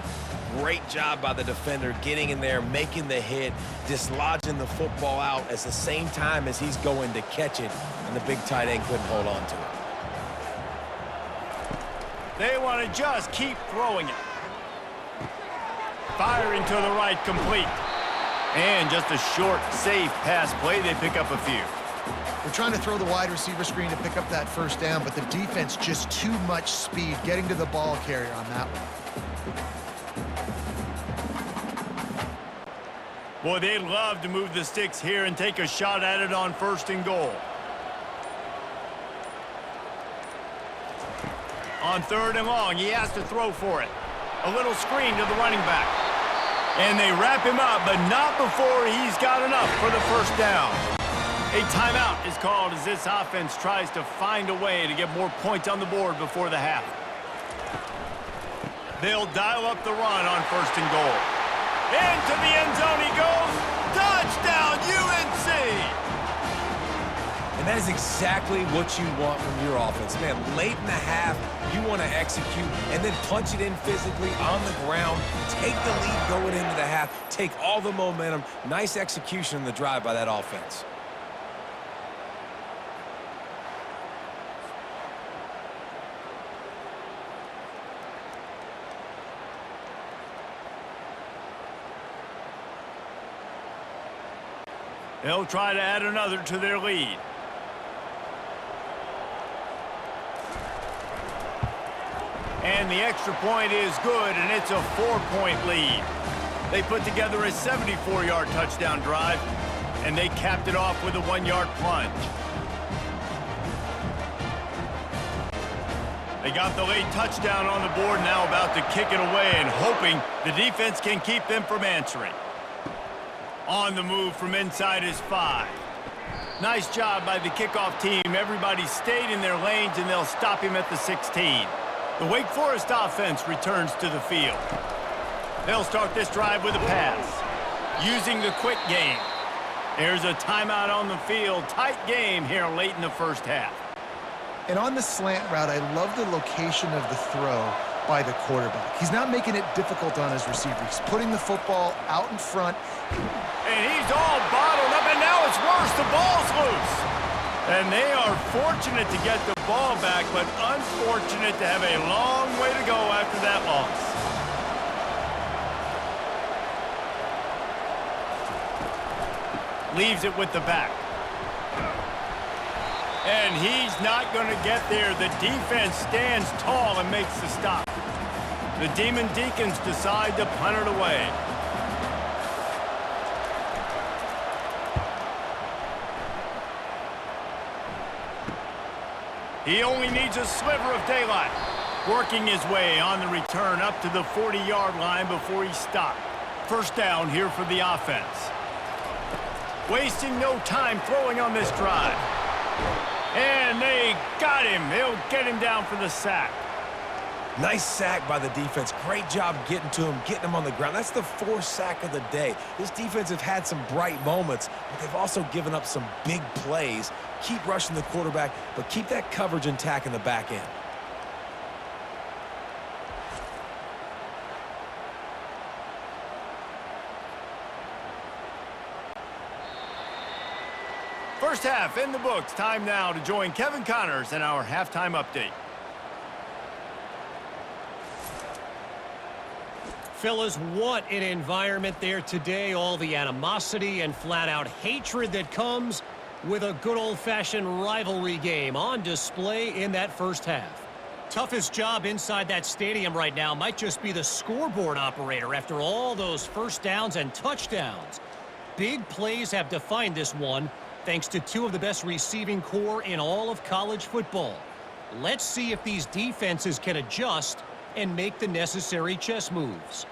great job by the defender getting in there, making the hit, dislodging the football out at the same time as he's going to catch it, and the big tight end couldn't hold on to it. They want to just keep throwing it. Firing to the right, complete. And just a short, safe pass play. They pick up a few. They're trying to throw the wide receiver screen to pick up that first down, but the defense just too much speed getting to the ball carrier on that one. Boy, they'd love to move the sticks here and take a shot at it on 1st and goal. On 3rd and long, he has to throw for it. A little screen to the running back. And they wrap him up, but not before he's got enough for the first down. A timeout is called as this offense tries to find a way to get more points on the board before the half. They'll dial up the run on 1st and goal. Into the end zone he goes. Touchdown, UNC! And that is exactly what you want from your offense. Man, late in the half, you want to execute and then punch it in physically on the ground, take the lead going into the half, take all the momentum. Nice execution in the drive by that offense. They'll try to add another to their lead. And the extra point is good, and it's a 4-point lead. They put together a 74-yard touchdown drive, and they capped it off with a 1-yard plunge. They got the late touchdown on the board, now about to kick it away and hoping the defense can keep them from answering. On the move from inside his 5. Nice job by the kickoff team. Everybody stayed in their lanes, and they'll stop him at the 16. The Wake Forest offense returns to the field. They'll start this drive with a pass, using the quick game. There's a timeout on the field. Tight game here late in the first half. And on the slant route, I love the location of the throw by the quarterback. He's not making it difficult on his receiver. He's putting the football out in front. And he's all bottled up, and now it's worse. The ball's loose. And they are fortunate to get the ball back, but unfortunate to have a long way to go after that loss. Leaves it with the back. And he's not going to get there. The defense stands tall and makes the stop. The Demon Deacons decide to punt it away. He only needs a sliver of daylight. Working his way on the return up to the 40-yard line before he stopped. First down here for the offense. Wasting no time throwing on this drive. And they got him. They'll get him down for the sack. Nice sack by the defense. Great job getting to him, getting him on the ground. That's the fourth sack of the day. This defense have had some bright moments, but they've also given up some big plays. Keep rushing the quarterback, but keep that coverage intact in the back end. First half in the books. Time now to join Kevin Connors in our halftime update. Fellas, what an environment there today. All the animosity and flat-out hatred that comes with a good old-fashioned rivalry game on display in that first half. Toughest job inside that stadium right now might just be the scoreboard operator after all those first downs and touchdowns. Big plays have defined this one, thanks to two of the best receiving core in all of college football. Let's see if these defenses can adjust and make the necessary chess moves.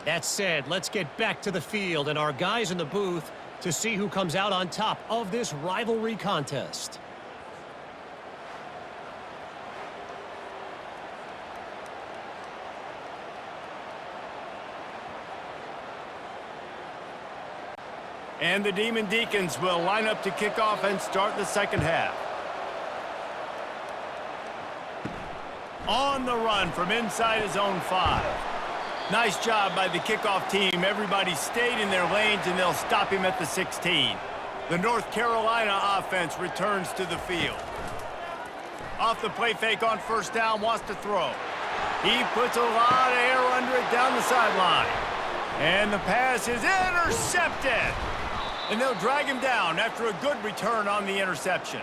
That said, let's get back to the field and our guys in the booth to see who comes out on top of this rivalry contest. And the Demon Deacons will line up to kick off and start the second half. On the run from inside his own 5. Nice job by the kickoff team. Everybody stayed in their lanes, and they'll stop him at the 16. The North Carolina offense returns to the field. Off the play fake on first down, wants to throw. He puts a lot of air under it down the sideline. And the pass is intercepted. And they'll drag him down after a good return on the interception.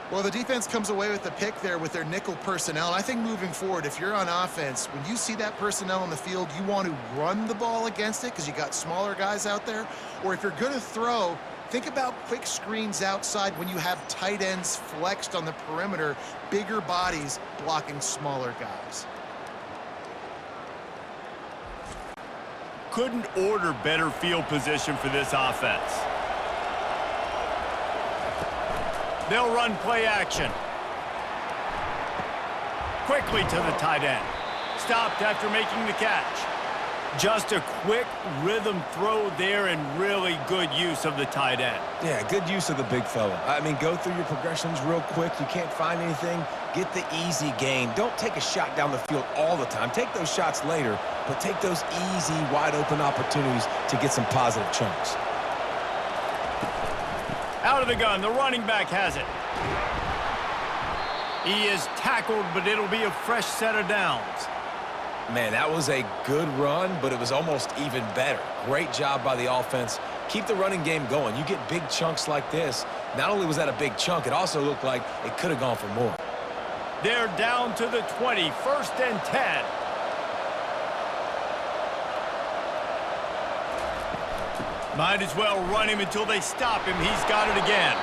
Well, the defense comes away with the pick there with their nickel personnel. And I think moving forward, if you're on offense, when you see that personnel on the field, you want to run the ball against it because you got smaller guys out there. Or if you're going to throw, think about quick screens outside when you have tight ends flexed on the perimeter, bigger bodies blocking smaller guys. Couldn't order better field position for this offense. They'll run play action. Quickly to the tight end. Stopped after making the catch. Just a quick rhythm throw there and really good use of the tight end. Yeah, good use of the big fella. I mean, go through your progressions real quick. You can't find anything, get the easy gain. Don't take a shot down the field all the time. Take those shots later, but take those easy, wide-open opportunities to get some positive chunks. Out of the gun, the running back has it. He is tackled, but it'll be a fresh set of downs. Man, that was a good run, but it was almost even better. Great job by the offense. Keep the running game going. You get big chunks like this. Not only was that a big chunk, it also looked like it could have gone for more. They're down to the 20, 1st and 10. Might as well run him until they stop him. He's got it again.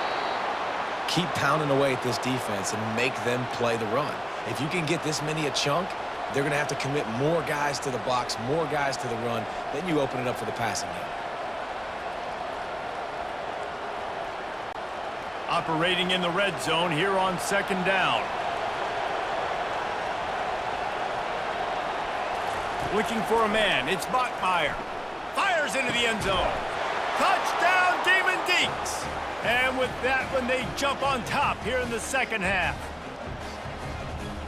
Keep pounding away at this defense and make them play the run. If you can get this many a chunk, they're going to have to commit more guys to the box, more guys to the run. Then you open it up for the passing game. Operating in the red zone here on second down. Looking for a man. It's Bachmeier. Fires into the end zone. Touchdown, Demon Deeks. And with that one, they jump on top here in the second half.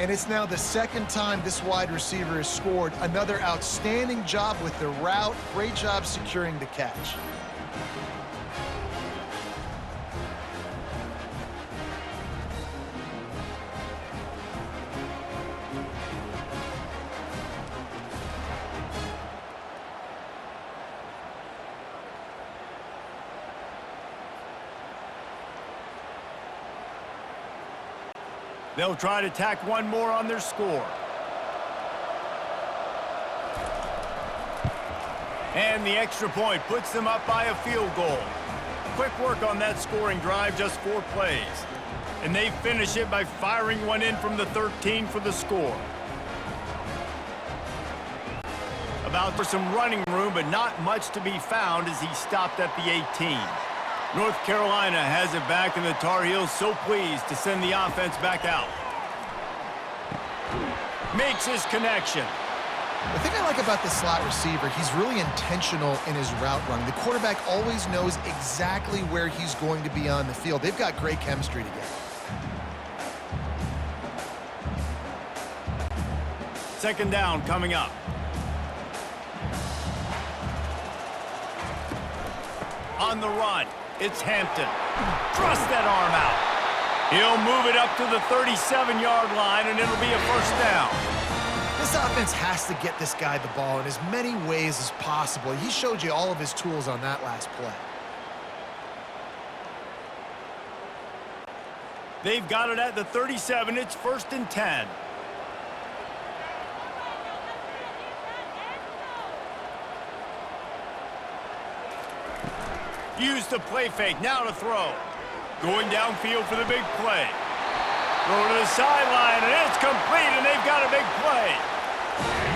And it's now the second time this wide receiver has scored. Another outstanding job with the route. Great job securing the catch. They'll try to tack one more on their score. And the extra point puts them up by a field goal. Quick work on that scoring drive, just 4 plays. And they finish it by firing one in from the 13 for the score. About for some running room, but not much to be found as he stopped at the 18. North Carolina has it back, and the Tar Heels so pleased to send the offense back out. Makes his connection. The thing I like about the slot receiver, he's really intentional in his route running. The quarterback always knows exactly where he's going to be on the field. They've got great chemistry together. Second down coming up. On the run, it's Hampton. Thrust that arm out. He'll move it up to the 37-yard line, and it'll be a first down. This offense has to get this guy the ball in as many ways as possible. He showed you all of his tools on that last play. They've got it at the 37. It's 1st and 10. Use the play fake, now to throw. Going downfield for the big play. Throw to the sideline, and it's complete, and they've got a big play.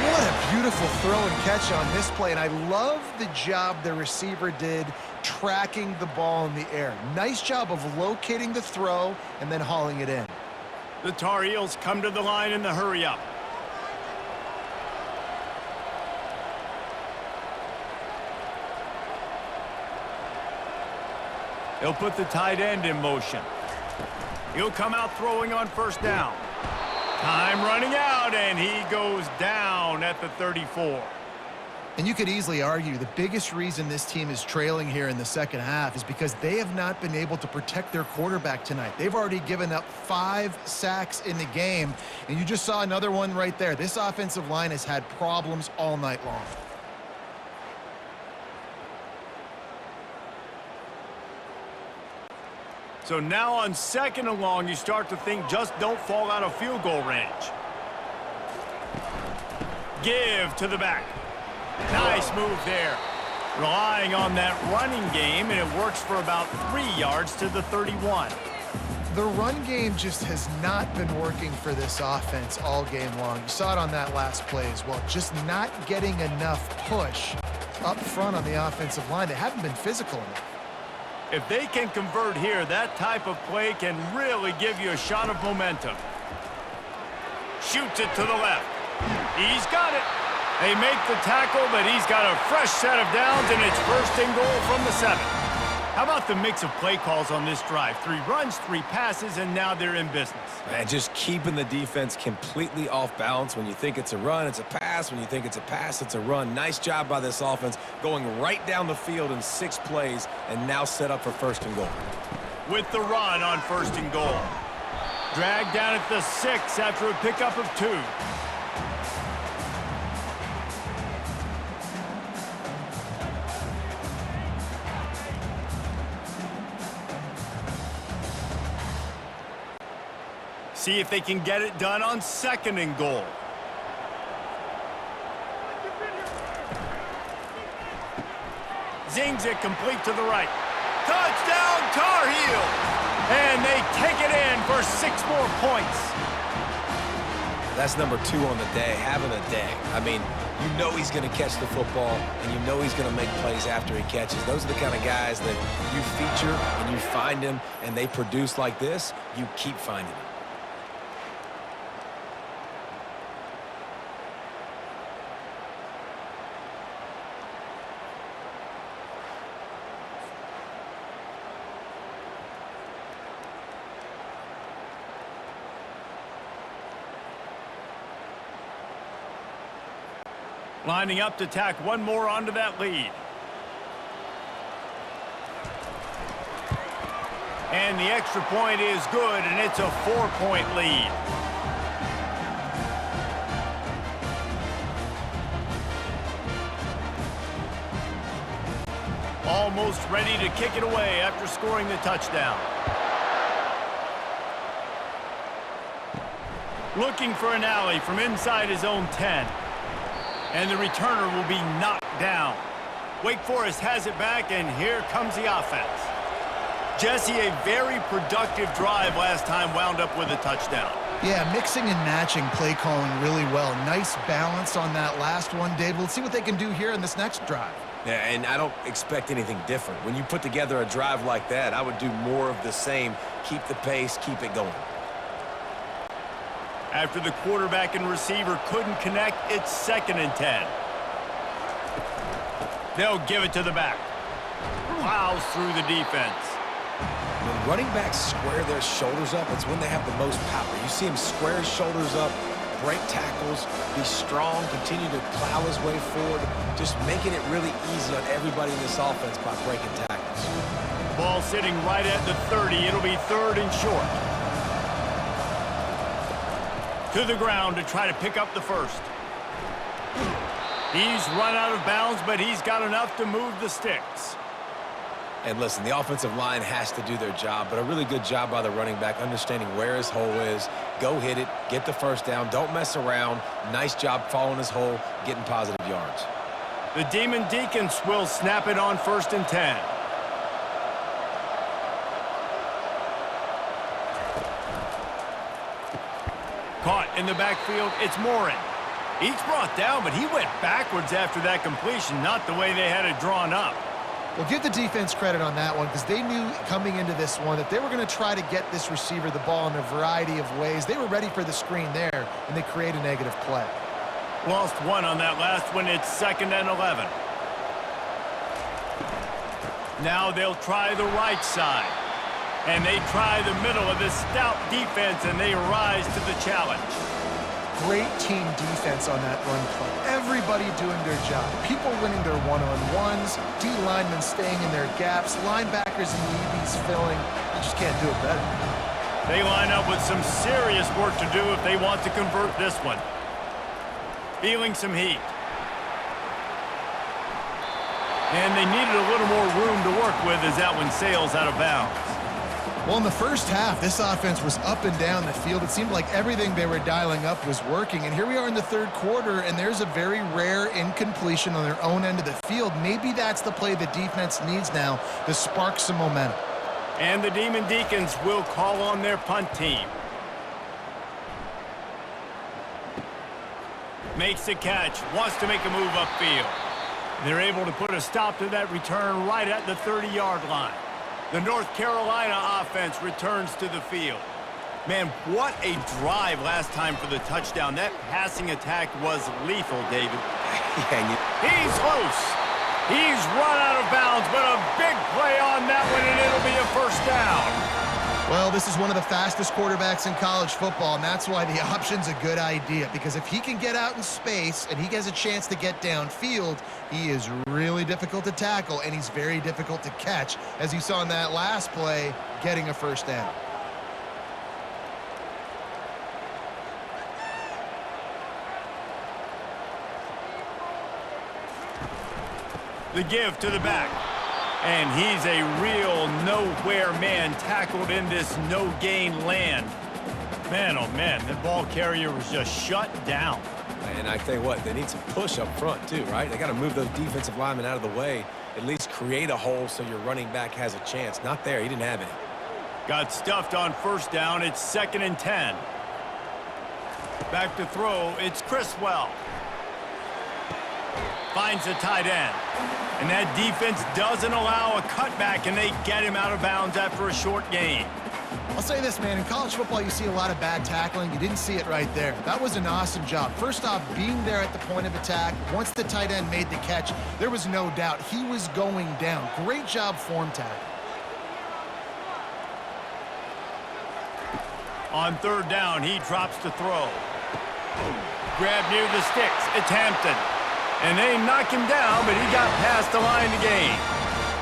What a beautiful throw and catch on this play, and I love the job the receiver did tracking the ball in the air. Nice job of locating the throw and then hauling it in. The Tar Heels come to the line in the hurry-up. They'll put the tight end in motion. He'll come out throwing on first down. Time running out, and he goes down at the 34. And you could easily argue the biggest reason this team is trailing here in the second half is because they have not been able to protect their quarterback tonight. They've already given up 5 sacks in the game, and you just saw another one right there. This offensive line has had problems all night long. So now on 2nd and long, you start to think just don't fall out of field goal range. Give to the back. Nice move there. Relying on that running game, and it works for about 3 yards to the 31. The run game just has not been working for this offense all game long. You saw it on that last play as well. Just not getting enough push up front on the offensive line. They haven't been physical enough. If they can convert here, that type of play can really give you a shot of momentum. Shoots it to the left. He's got it. They make the tackle, but he's got a fresh set of downs, and it's 1st and goal from the 7. How about the mix of play calls on this drive? 3 runs, 3 passes, and now they're in business. Man, just keeping the defense completely off balance. When you think it's a run, it's a pass. When you think it's a pass, it's a run. Nice job by this offense, going right down the field in 6 plays, and now set up for 1st and goal. With the run on 1st and goal. Dragged down at the 6 after a pickup of 2. See if they can get it done on 2nd and goal. Zings it complete to the right. Touchdown, Tar Heels! And they take it in for 6 more points. That's number 2 on the day, having a day. I mean, you know he's going to catch the football, and you know he's going to make plays after he catches. Those are the kind of guys that you feature and you find them, and they produce like this, you keep finding them. Lining up to tack one more onto that lead. And the extra point is good, and it's a 4-point lead. Almost ready to kick it away after scoring the touchdown. Looking for an alley from inside his own 10. And the returner will be knocked down. Wake Forest has it back, and here comes the offense. Jesse, a very productive drive last time wound up with a touchdown. Yeah, mixing and matching play calling really well. Nice balance on that last one, Dave. Let's see what they can do here in this next drive. Yeah, and I don't expect anything different. When you put together a drive like that, I would do more of the same. Keep the pace, keep it going. After the quarterback and receiver couldn't connect, it's 2nd and 10. They'll give it to the back. Plows through the defense. When running backs square their shoulders up, it's when they have the most power. You see him square his shoulders up, break tackles, be strong, continue to plow his way forward, just making it really easy on everybody in this offense by breaking tackles. Ball sitting right at the 30. It'll be 3rd and short. To the ground to try to pick up the first. He's run out of bounds, but he's got enough to move the sticks. And listen, the offensive line has to do their job, but a really good job by the running back, understanding where his hole is. Go hit it, get the first down, don't mess around. Nice job following his hole, getting positive yards. The Demon Deacons will snap it on 1st and 10. Caught in the backfield, it's Morin. He's brought down, but he went backwards after that completion, not the way they had it drawn up. Well, give the defense credit on that one because they knew coming into this one that they were going to try to get this receiver the ball in a variety of ways. They were ready for the screen there, and they create a negative play. Lost one on that last one. It's 2nd and 11. Now they'll try the right side. And they try the middle of this stout defense, and they rise to the challenge. Great team defense on that run play. Everybody doing their job. People winning their one-on-ones, D linemen staying in their gaps, linebackers and DBs filling. You just can't do it better. They line up with some serious work to do if they want to convert this one. Feeling some heat. And they needed a little more room to work with as that one sails out of bounds. Well, in the first half, this offense was up and down the field. It seemed like everything they were dialing up was working. And here we are in the 3rd quarter, and there's a very rare incompletion on their own end of the field. Maybe that's the play the defense needs now to spark some momentum. And the Demon Deacons will call on their punt team. Makes the catch, wants to make a move upfield. They're able to put a stop to that return right at the 30-yard line. The North Carolina offense returns to the field. Man, what a drive last time for the touchdown. That passing attack was lethal, David. He's loose. He's run out of bounds, but a big play on that one, and it'll be a 1st down. Well, this is one of the fastest quarterbacks in college football, and that's why the option's a good idea, because if he can get out in space and he has a chance to get downfield, he is really difficult to tackle, and he's very difficult to catch, as you saw in that last play, getting a 1st down. The give to the back. And he's a real nowhere man tackled in this no-gain land. Man, oh man, the ball carrier was just shut down. And I tell you what, they need some push up front too, right? They got to move those defensive linemen out of the way, at least create a hole so your running back has a chance. Not there, he didn't have any. Got stuffed on 1st down, it's 2nd and 10. Back to throw, it's Criswell. Finds the tight end. And that defense doesn't allow a cutback, and they get him out of bounds after a short gain. I'll say this, man. In college football, you see a lot of bad tackling. You didn't see it right there. That was an awesome job. First off, being there at the point of attack. Once the tight end made the catch, there was no doubt he was going down. Great job form tackle. On third down, he drops to throw. Grab near the sticks. It's Hampton. And they knock him down, but he got past the line to gain.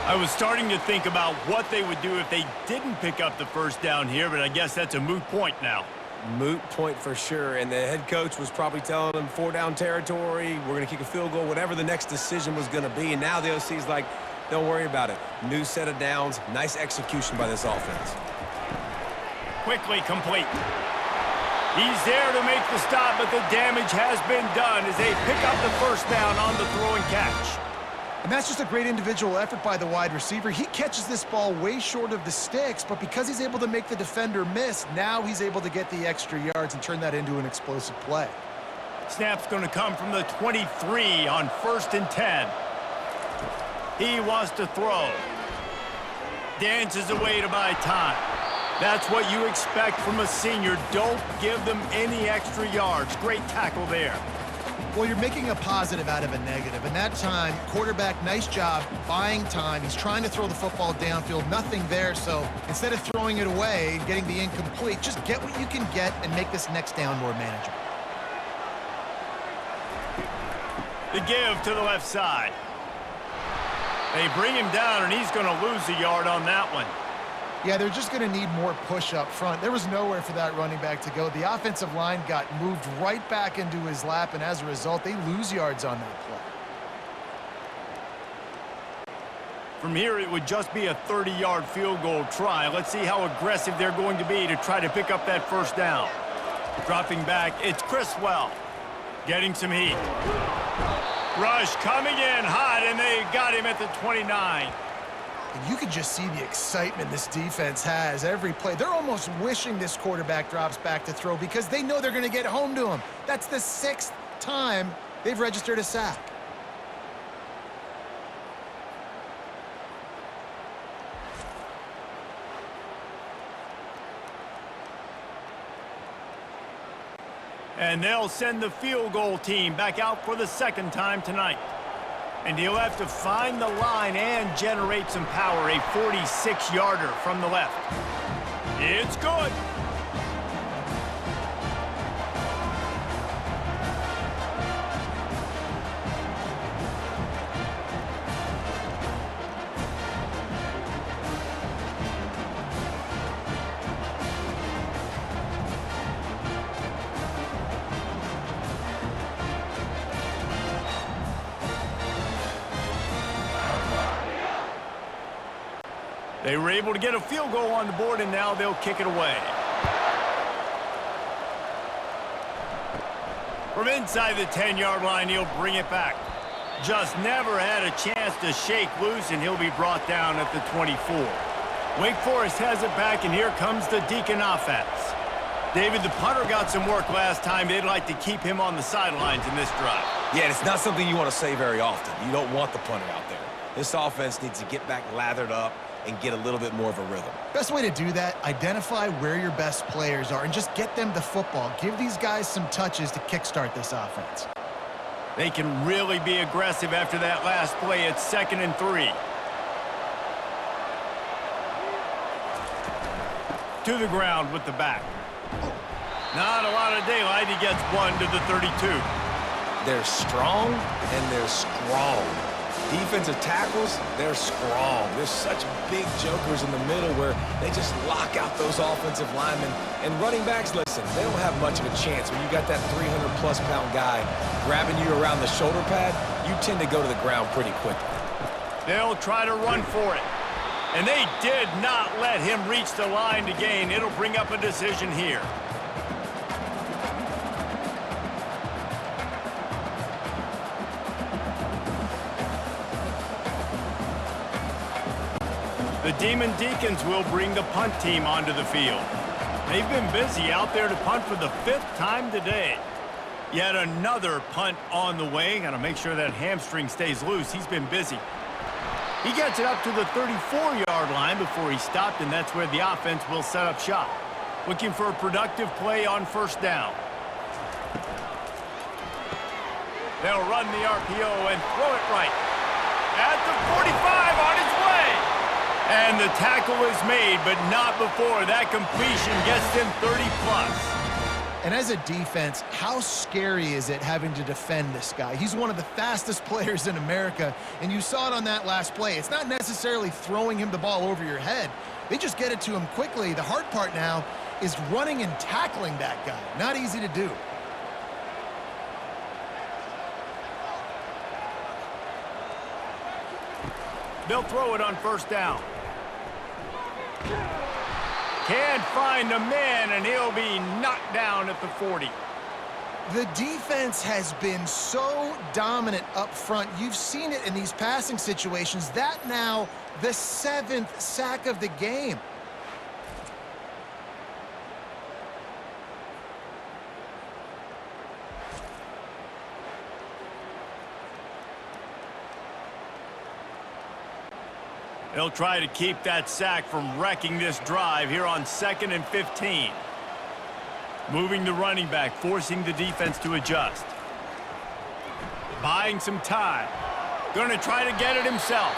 I was starting to think about what they would do if they didn't pick up the first down here, but I guess that's a moot point now. Moot point for sure, and the head coach was probably telling them 4-down territory, we're going to kick a field goal, whatever the next decision was going to be, and now the OC's like, don't worry about it. New set of downs, nice execution by this offense. Quickly complete. He's there to make the stop, but the damage has been done as they pick up the first down on the throw and catch. And that's just a great individual effort by the wide receiver. He catches this ball way short of the sticks, but because he's able to make the defender miss, now he's able to get the extra yards and turn that into an explosive play. Snap's going to come from the 23 on 1st and 10. He wants to throw. Dances away to buy time. That's what you expect from a senior. Don't give them any extra yards. Great tackle there. Well, you're making a positive out of a negative. And that time, quarterback, nice job, buying time. He's trying to throw the football downfield. Nothing there, so instead of throwing it away, getting the incomplete, just get what you can get and make this next down more manageable. The give to the left side. They bring him down, and he's going to lose a yard on that one. Yeah, they're just going to need more push up front. There was nowhere for that running back to go. The offensive line got moved right back into his lap, and as a result, they lose yards on that play. From here, it would just be a 30-yard field goal try. Let's see how aggressive they're going to be to try to pick up that first down. Dropping back, it's Criswell. Getting some heat. Rush coming in hot, and they got him at the 29. And you can just see the excitement this defense has every play. They're almost wishing this quarterback drops back to throw because they know they're going to get home to him. That's the 6th time they've registered a sack. And they'll send the field goal team back out for the second time tonight. And he'll have to find the line and generate some power. A 46-yarder from the left. It's good. They were able to get a field goal on the board, and now they'll kick it away. From inside the 10-yard line, he'll bring it back. Just never had a chance to shake loose, and he'll be brought down at the 24. Wake Forest has it back, and here comes the Decan offense. David, the punter got some work last time. They'd like to keep him on the sidelines in this drive. Yeah, it's not something you want to say very often. You don't want the punter out there. This offense needs to get back lathered up and get a little bit more of a rhythm. Best way to do that, identify where your best players are and just get them the football. Give these guys some touches to kickstart this offense. They can really be aggressive after that last play. It's 2nd and 3. To the ground with the back. Not a lot of daylight. He gets one to the 32. They're strong and they're strong. Defensive tackles, they're strong. There's such big jokers in the middle where they just lock out those offensive linemen. And running backs, listen, they don't have much of a chance. When you got that 300-plus pound guy grabbing you around the shoulder pad, you tend to go to the ground pretty quickly. They'll try to run for it. And they did not let him reach the line to gain. It'll bring up a decision here. The Demon Deacons will bring the punt team onto the field. They've been busy out there to punt for the 5th time today. Yet another punt on the way. Got to make sure that hamstring stays loose. He's been busy. He gets it up to the 34-yard line before he stopped, and that's where the offense will set up shop. Looking for a productive play on first down. They'll run the RPO and throw it right. At the 45 on its way. And the tackle is made, but not before that completion gets them 30+. And as a defense, how scary is it having to defend this guy? He's one of the fastest players in America, and you saw it on that last play. It's not necessarily throwing him the ball over your head. They just get it to him quickly. The hard part now is running and tackling that guy. Not easy to do. They'll throw it on first down. Can't find a man, and he'll be knocked down at the 40. The defense has been so dominant up front. You've seen it in these passing situations. That now the 7th sack of the game. They'll try to keep that sack from wrecking this drive here on 2nd and 15. Moving the running back, forcing the defense to adjust. Buying some time. Going to try to get it himself.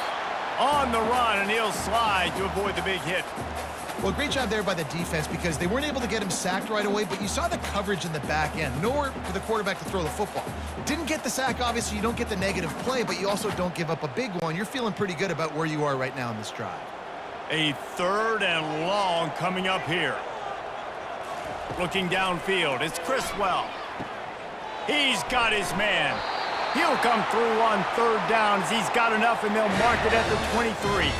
On the run, and he'll slide to avoid the big hit. Well, great job there by the defense because they weren't able to get him sacked right away, but you saw the coverage in the back end. Nowhere for the quarterback to throw the football. Didn't get the sack, obviously. You don't get the negative play, but you also don't give up a big one. You're feeling pretty good about where you are right now in this drive. A 3rd and long coming up here. Looking downfield, it's Criswell. He's got his man. He'll come through on 3rd down as he's got enough, and they'll mark it at the 23.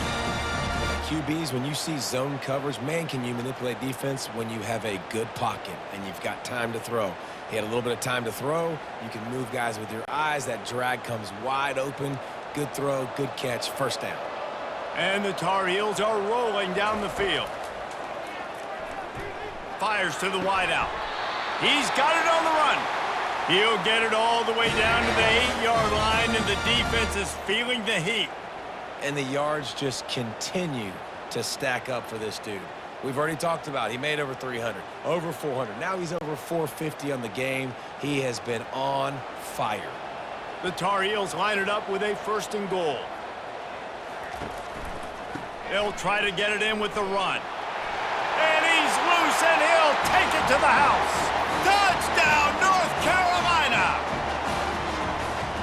QBs, when you see zone coverage, man, can you manipulate defense when you have a good pocket and you've got time to throw. He had a little bit of time to throw. You can move guys with your eyes. That drag comes wide open. Good throw, good catch, first down. And the Tarheels are rolling down the field. Fires to the wideout. He's got it on the run. He'll get it all the way down to the 8-yard line, and the defense is feeling the heat. And the yards just continue to stack up for this dude. We've already talked about he made over 300, over 400. Now he's over 450 on the game. He has been on fire. The Tar Heels line it up with a 1st and goal. They'll try to get it in with the run. And he's loose, and he'll take it to the house. Touchdown, North Carolina!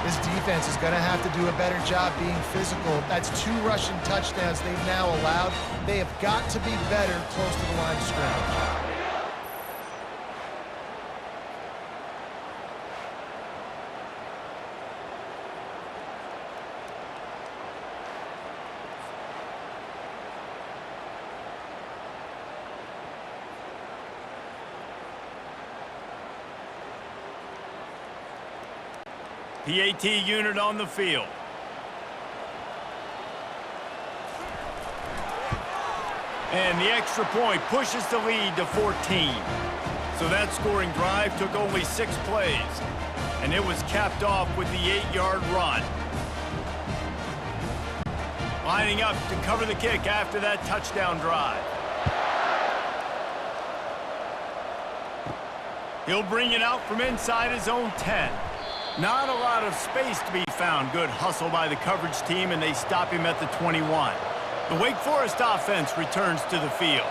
This defense is going to have to do a better job being physical. That's 2 rushing touchdowns they've now allowed. They have got to be better close to the line of scrimmage. PAT unit on the field. And the extra point pushes the lead to 14. So that scoring drive took only 6 plays. And it was capped off with the 8-yard run. Lining up to cover the kick after that touchdown drive. He'll bring it out from inside his own 10. Not a lot of space to be found. Good hustle by the coverage team, and they stop him at the 21. The Wake Forest offense returns to the field.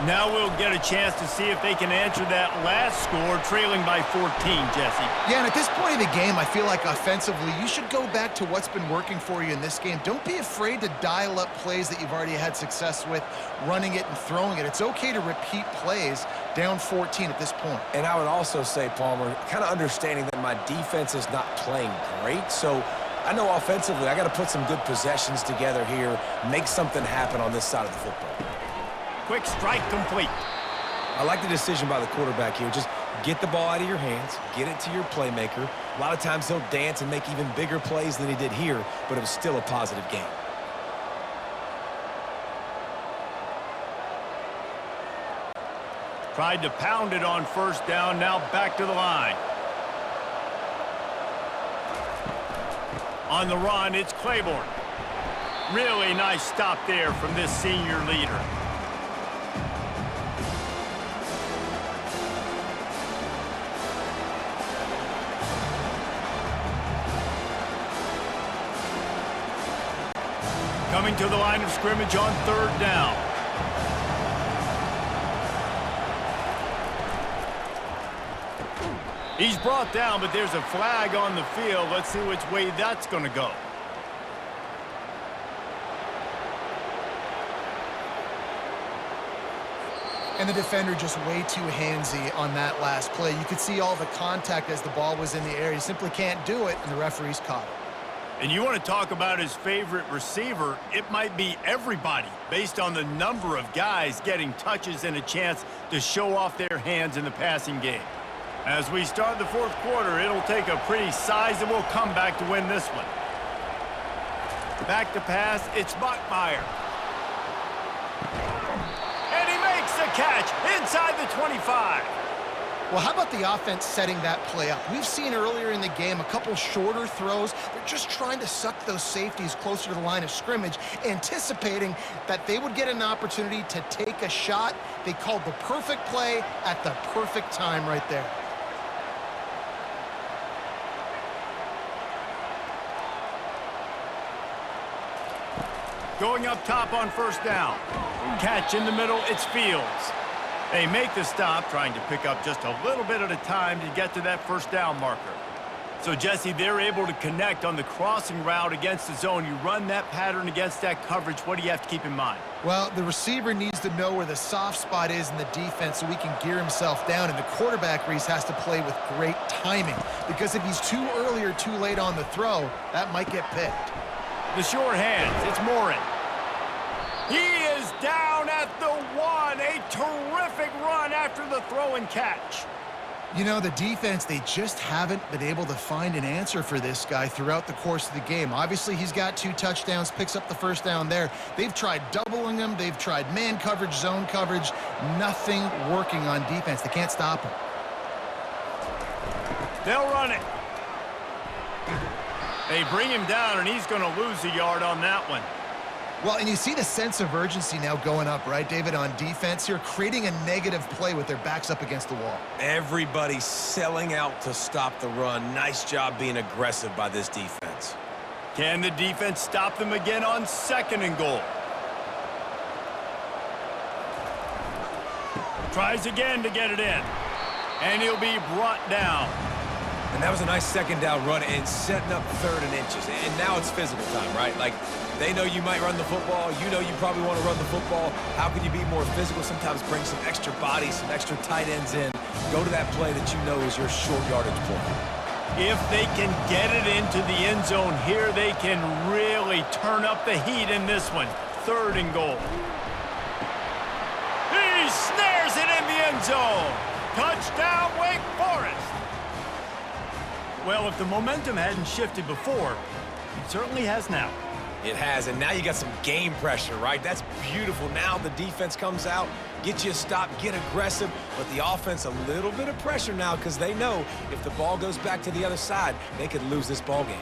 Now we'll get a chance to see if they can answer that last score, trailing by 14, Jesse. Yeah, and at this point in the game, I feel like offensively, you should go back to what's been working for you in this game. Don't be afraid to dial up plays that you've already had success with, running it and throwing it. It's okay to repeat plays down 14 at this point. And I would also say, Palmer, kind of understanding that my defense is not playing great, so I know offensively I got to put some good possessions together here, make something happen on this side of the football. Quick strike complete. I like the decision by the quarterback here. Just get the ball out of your hands, get it to your playmaker. A lot of times he'll dance and make even bigger plays than he did here, but it was still a positive game. Tried to pound it on first down, now back to the line. On the run, it's Claiborne. Really nice stop there from this senior leader. Coming to the line of scrimmage on third down. He's brought down, but there's a flag on the field. Let's see which way that's going to go. And the defender just way too handsy on that last play. You could see all the contact as the ball was in the air. He simply can't do it, and the referees caught it. And you want to talk about his favorite receiver, it might be everybody, based on the number of guys getting touches and a chance to show off their hands in the passing game. As we start the fourth quarter, it'll take a pretty sizable comeback to win this one. Back to pass, it's Bachmeier. And he makes the catch inside the 25. Well, how about the offense setting that play up? We've seen earlier in the game a couple shorter throws. They're just trying to suck those safeties closer to the line of scrimmage, anticipating that they would get an opportunity to take a shot. They called the perfect play at the perfect time right there. Going up top on first down. Catch in the middle, it's Fields. They make the stop, trying to pick up just a little bit at a time to get to that first down marker. So, Jesse, they're able to connect on the crossing route against the zone. You run that pattern against that coverage. What do you have to keep in mind? Well, the receiver needs to know where the soft spot is in the defense so he can gear himself down, and the quarterback, Reese, has to play with great timing, because if he's too early or too late on the throw, that might get picked. The short hands, it's Morin. He is down at the 1. A terrific run after the throw and catch. You know, the defense, they just haven't been able to find an answer for this guy throughout the course of the game. Obviously, he's got 2 touchdowns, picks up the first down there. They've tried doubling him. They've tried man coverage, zone coverage. Nothing working on defense. They can't stop him. They'll run it. They bring him down, and he's going to lose a yard on that one. Well, and you see the sense of urgency now going up, right, David, on defense here, creating a negative play with their backs up against the wall. Everybody's selling out to stop the run. Nice job being aggressive by this defense. Can the defense stop them again on second and goal? Tries again to get it in. And he'll be brought down. And that was a nice second down run and setting up third and inches. And now it's physical time, right? Like, they know you might run the football. You know you probably want to run the football. How can you be more physical? Sometimes bring some extra bodies, some extra tight ends in. Go to that play that you know is your short yardage play. If they can get it into the end zone here, they can really turn up the heat in this one. Third and goal. He snares it in the end zone. Touchdown, Wake Forest. Well, if the momentum hadn't shifted before, it certainly has now. It has, and now you got some game pressure, right? That's beautiful. Now the defense comes out, get you a stop, get aggressive, but the offense a little bit of pressure now because they know if the ball goes back to the other side, they could lose this ball game.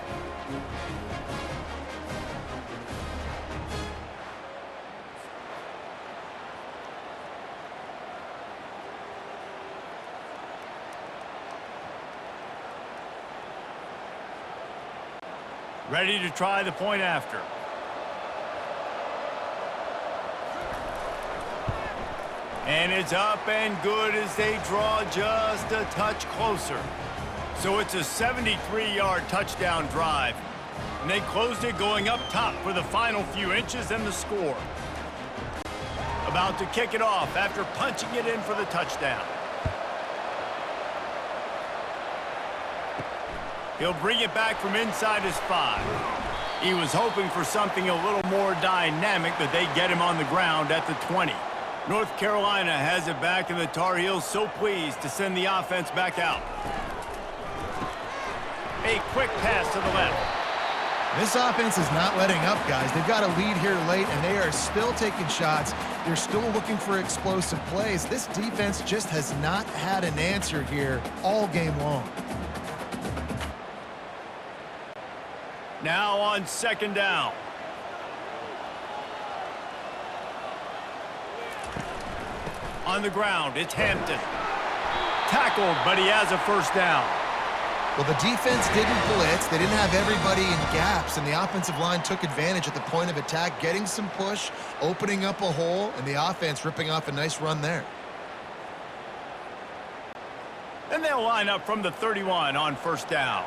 Ready to try the point after. And it's up and good as they draw just a touch closer. So it's a 73-yard touchdown drive. And they closed it going up top for the final few inches and the score. About to kick it off after punching it in for the touchdown. He'll bring it back from inside his 5. He was hoping for something a little more dynamic, but they get him on the ground at the 20. North Carolina has it back, and the Tar Heels so pleased to send the offense back out. A quick pass to the left. This offense is not letting up, guys. They've got a lead here late, and they are still taking shots. They're still looking for explosive plays. This defense just has not had an answer here all game long. Now on second down. On the ground, it's Hampton. Tackled, but he has a first down. Well, the defense didn't blitz. They didn't have everybody in gaps, and the offensive line took advantage at the point of attack, getting some push, opening up a hole, and the offense ripping off a nice run there. And they'll line up from the 31 on first down.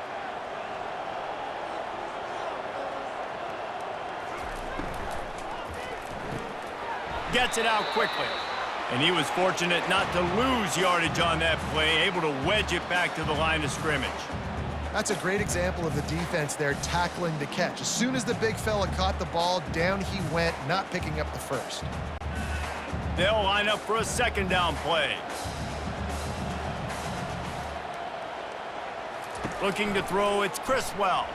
Gets it out quickly. And he was fortunate not to lose yardage on that play, able to wedge it back to the line of scrimmage. That's a great example of the defense there tackling the catch. As soon as the big fella caught the ball, down he went, not picking up the first. They'll line up for a second down play. Looking to throw, it's Criswell.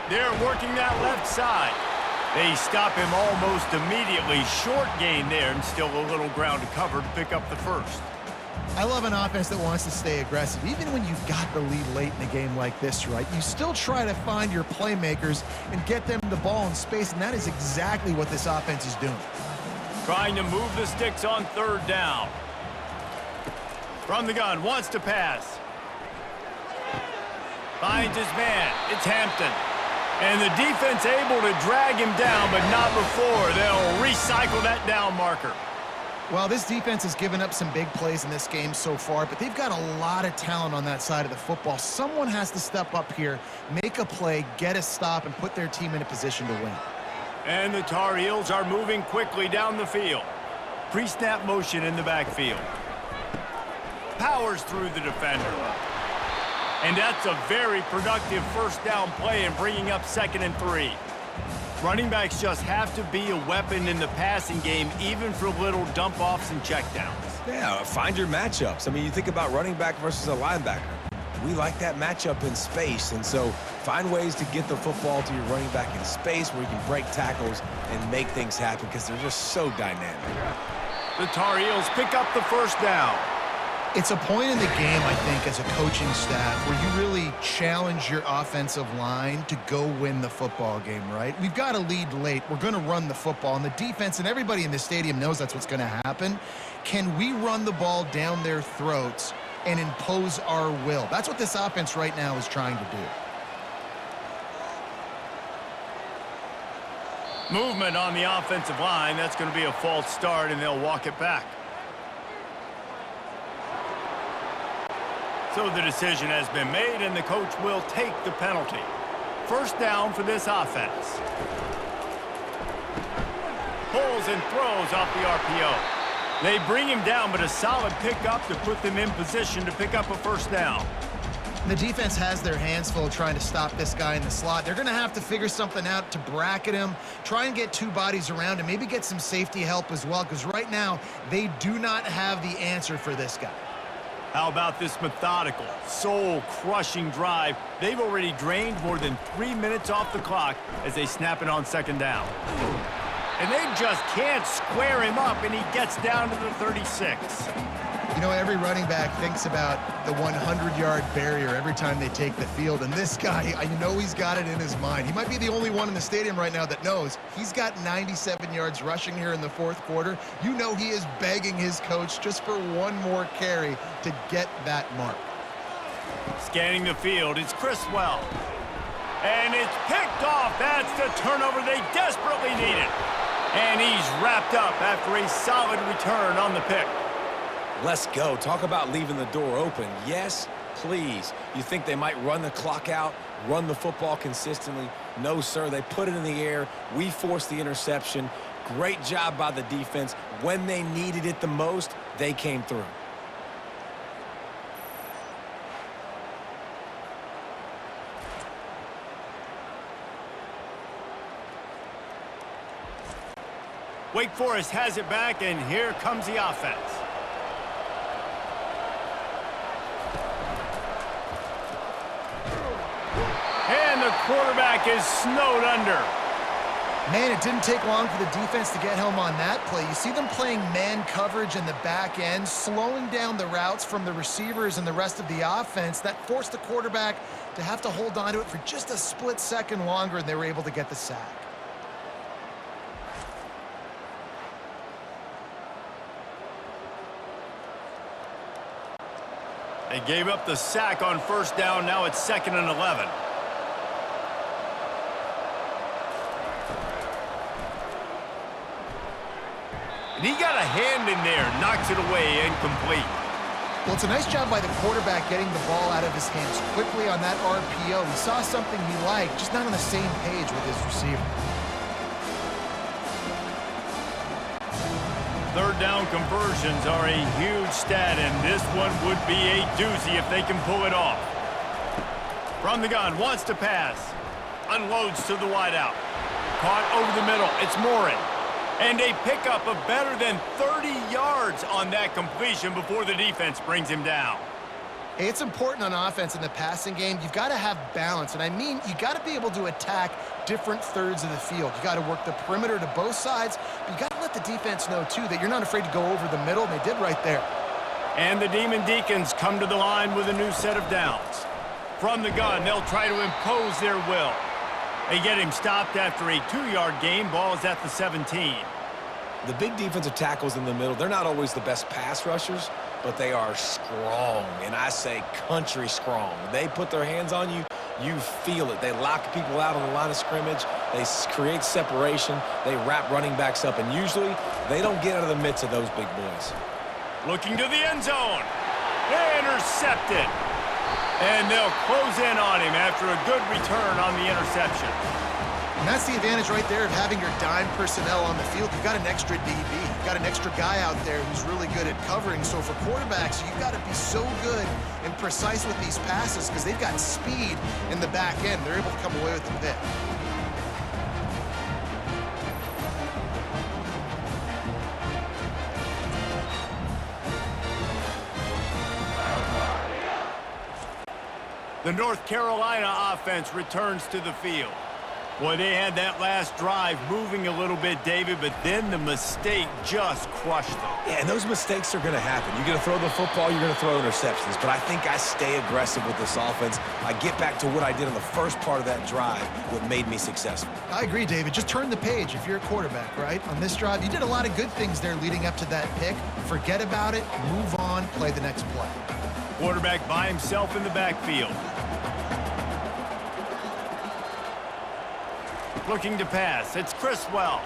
They're working that left side. They stop him almost immediately. Short gain there, and still a little ground to cover to pick up the first. I love an offense that wants to stay aggressive. Even when you've got the lead late in a game like this, right, you still try to find your playmakers and get them the ball in space, and that is exactly what this offense is doing. Trying to move the sticks on third down. From the gun, wants to pass. Finds his man. It's Hampton. And the defense able to drag him down, but not before. They'll recycle that down marker. Well, this defense has given up some big plays in this game so far, but they've got a lot of talent on that side of the football. Someone has to step up here, make a play, get a stop, and put their team in a position to win. And the Tarheels are moving quickly down the field. Pre-snap motion in the backfield. Powers through the defender. And that's a very productive first down play and bringing up 2nd and 3. Running backs just have to be a weapon in the passing game, even for little dump-offs and checkdowns. Yeah, find your matchups. I mean, you think about running back versus a linebacker. We like that matchup in space, and so find ways to get the football to your running back in space where you can break tackles and make things happen because they're just so dynamic. The Tarheels pick up the first down. It's a point in the game, I think, as a coaching staff where you really challenge your offensive line to go win the football game, right? We've got a lead late. We're going to run the football, and the defense and everybody in the stadium knows that's what's going to happen. Can we run the ball down their throats and impose our will? That's what this offense right now is trying to do. Movement on the offensive line. That's going to be a false start, and they'll walk it back. So the decision has been made, and the coach will take the penalty. First down for this offense. Pulls and throws off the RPO. They bring him down, but a solid pickup to put them in position to pick up a first down. The defense has their hands full trying to stop this guy in the slot. They're going to have to figure something out to bracket him, try and get two bodies around him, maybe get some safety help as well, because right now they do not have the answer for this guy. How about this methodical, soul-crushing drive? They've already drained more than 3 minutes off the clock as they snap it on second down. And they just can't square him up, and he gets down to the 36. You know, every running back thinks about the 100-yard barrier every time they take the field, and this guy, I know he's got it in his mind. He might be the only one in the stadium right now that knows he's got 97 yards rushing here in the fourth quarter. You know he is begging his coach just for one more carry to get that mark. Scanning the field, it's Criswell. And it's picked off. That's the turnover they desperately needed. And he's wrapped up after a solid return on the pick. Let's go. Talk about leaving the door open. Yes, please. You think they might run the clock out, run the football consistently? No, sir. They put it in the air. We forced the interception. Great job by the defense. When they needed it the most, they came through. Wake Forest has it back, and here comes the offense. And the quarterback is snowed under. Man, it didn't take long for the defense to get home on that play. You see them playing man coverage in the back end, slowing down the routes from the receivers and the rest of the offense. That forced the quarterback to have to hold on to it for just a split second longer, and they were able to get the sack. They gave up the sack on first down. Now it's 2nd and 11. And he got a hand in there, knocks it away, incomplete. Well, it's a nice job by the quarterback getting the ball out of his hands quickly on that RPO. He saw something he liked, just not on the same page with his receiver. Third down conversions are a huge stat, and this one would be a doozy if they can pull it off. From the gun, wants to pass. Unloads to the wideout. Caught over the middle. It's Morin. And a pickup of better than 30 yards on that completion before the defense brings him down. Hey, it's important on offense in the passing game. You've got to have balance, and I mean you got to be able to attack different thirds of the field. You got to work the perimeter to both sides, but you got to let the defense know, too, that you're not afraid to go over the middle, and they did right there. And the Demon Deacons come to the line with a new set of downs. From the gun, they'll try to impose their will. They get him stopped after a 2-yard gain. Ball is at the 17. The big defensive tackles in the middle, they're not always the best pass rushers, but they are strong, and I say country strong. They put their hands on you, you feel it. They lock people out on the line of scrimmage. They create separation. They wrap running backs up, and usually they don't get out of the midst of those big boys. Looking to the end zone. Intercepted. And they'll close in on him after a good return on the interception. And that's the advantage right there of having your dime personnel on the field. You've got an extra DB. You've got an extra guy out there who's really good at covering. So for quarterbacks, you've got to be so good and precise with these passes because they've got speed in the back end. They're able to come away with the pick. The North Carolina offense returns to the field. Boy, they had that last drive moving a little bit, David, but then the mistake just crushed them. Yeah, and those mistakes are going to happen. You're going to throw the football, you're going to throw interceptions. But I think I stay aggressive with this offense. I get back to what I did on the first part of that drive, what made me successful. I agree, David. Just turn the page if you're a quarterback, right? On this drive, you did a lot of good things there leading up to that pick. Forget about it, move on, play the next play. Quarterback by himself in the backfield. Looking to pass. It's Criswell.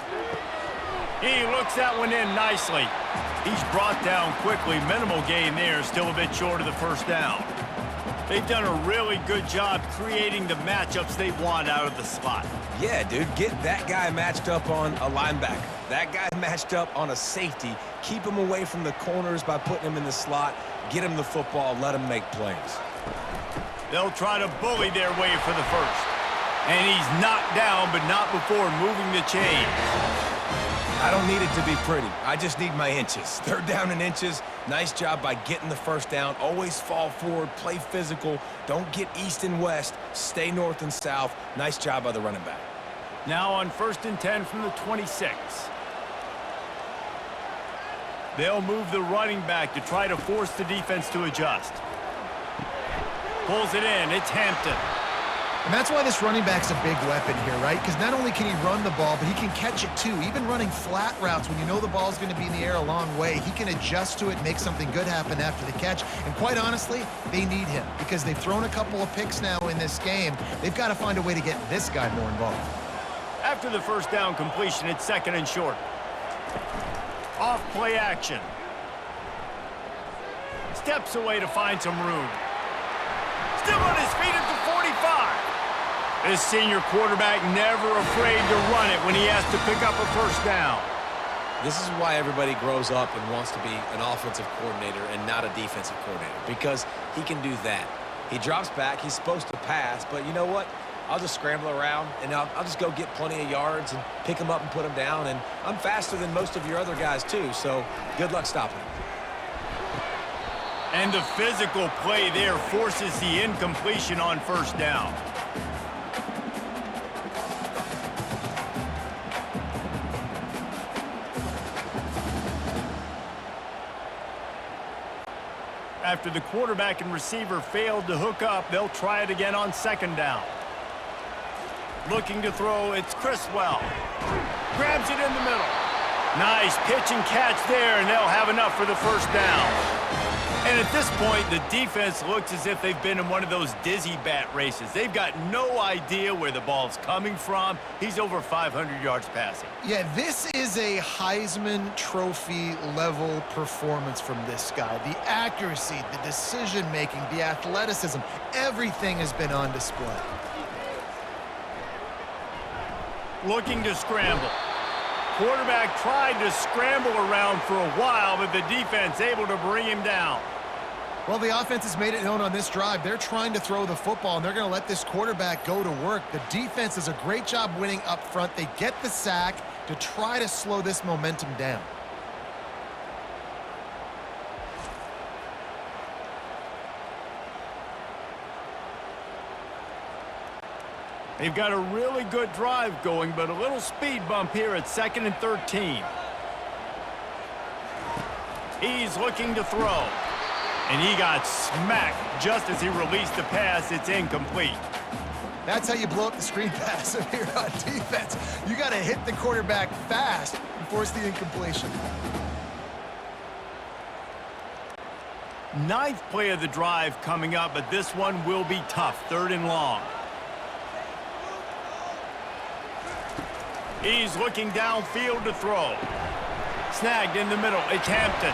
He looks that one in nicely. He's brought down quickly. Minimal gain there. Still a bit short of the first down. They've done a really good job creating the matchups they want out of the slot. Yeah, dude, get that guy matched up on a linebacker. That guy matched up on a safety. Keep him away from the corners by putting him in the slot. Get him the football. Let him make plays. They'll try to bully their way for the first. And he's knocked down, but not before moving the chain. I don't need it to be pretty. I just need my inches. Third down in inches. Nice job by getting the first down. Always fall forward, play physical. Don't get east and west. Stay north and south. Nice job by the running back. Now on 1st and 10 from the 26. They'll move the running back to try to force the defense to adjust. Pulls it in. It's Hampton. And that's why this running back's a big weapon here, right? Because not only can he run the ball, but he can catch it too. Even running flat routes when you know the ball's going to be in the air a long way, he can adjust to it, make something good happen after the catch. And quite honestly, they need him because they've thrown a couple of picks now in this game. They've got to find a way to get this guy more involved. After the first down completion, it's 2nd and short. Off play action. Steps away to find some room. Still on his feet at the 45. This senior quarterback never afraid to run it when he has to pick up a first down. This is why everybody grows up and wants to be an offensive coordinator and not a defensive coordinator, because he can do that. He drops back. He's supposed to pass, but you know what? I'll just scramble around, and I'll just go get plenty of yards and pick him up and put him down, and I'm faster than most of your other guys too, so good luck stopping him. And the physical play there forces the incompletion on first down. After the quarterback and receiver failed to hook up, they'll try it again on second down. Looking to throw, it's Criswell. Grabs it in the middle. Nice pitch and catch there, and they'll have enough for the first down. And at this point, the defense looks as if they've been in one of those dizzy bat races. They've got no idea where the ball's coming from. He's over 500 yards passing. Yeah, this is a Heisman Trophy level performance from this guy. The accuracy, the decision-making, the athleticism, everything has been on display. Looking to scramble. Quarterback tried to scramble around for a while, but the defense able to bring him down. Well, the offense has made it known on this drive. They're trying to throw the football, and they're going to let this quarterback go to work. The defense does a great job winning up front. They get the sack to try to slow this momentum down. They've got a really good drive going, but a little speed bump here at 2nd and 13. He's looking to throw. And he got smacked just as he released the pass. It's incomplete. That's how you blow up the screen pass if you're on defense. You got to hit the quarterback fast and force the incompletion. Ninth play of the drive coming up, but this one will be tough. 3rd and long. He's looking downfield to throw. Snagged in the middle. It's Hampton.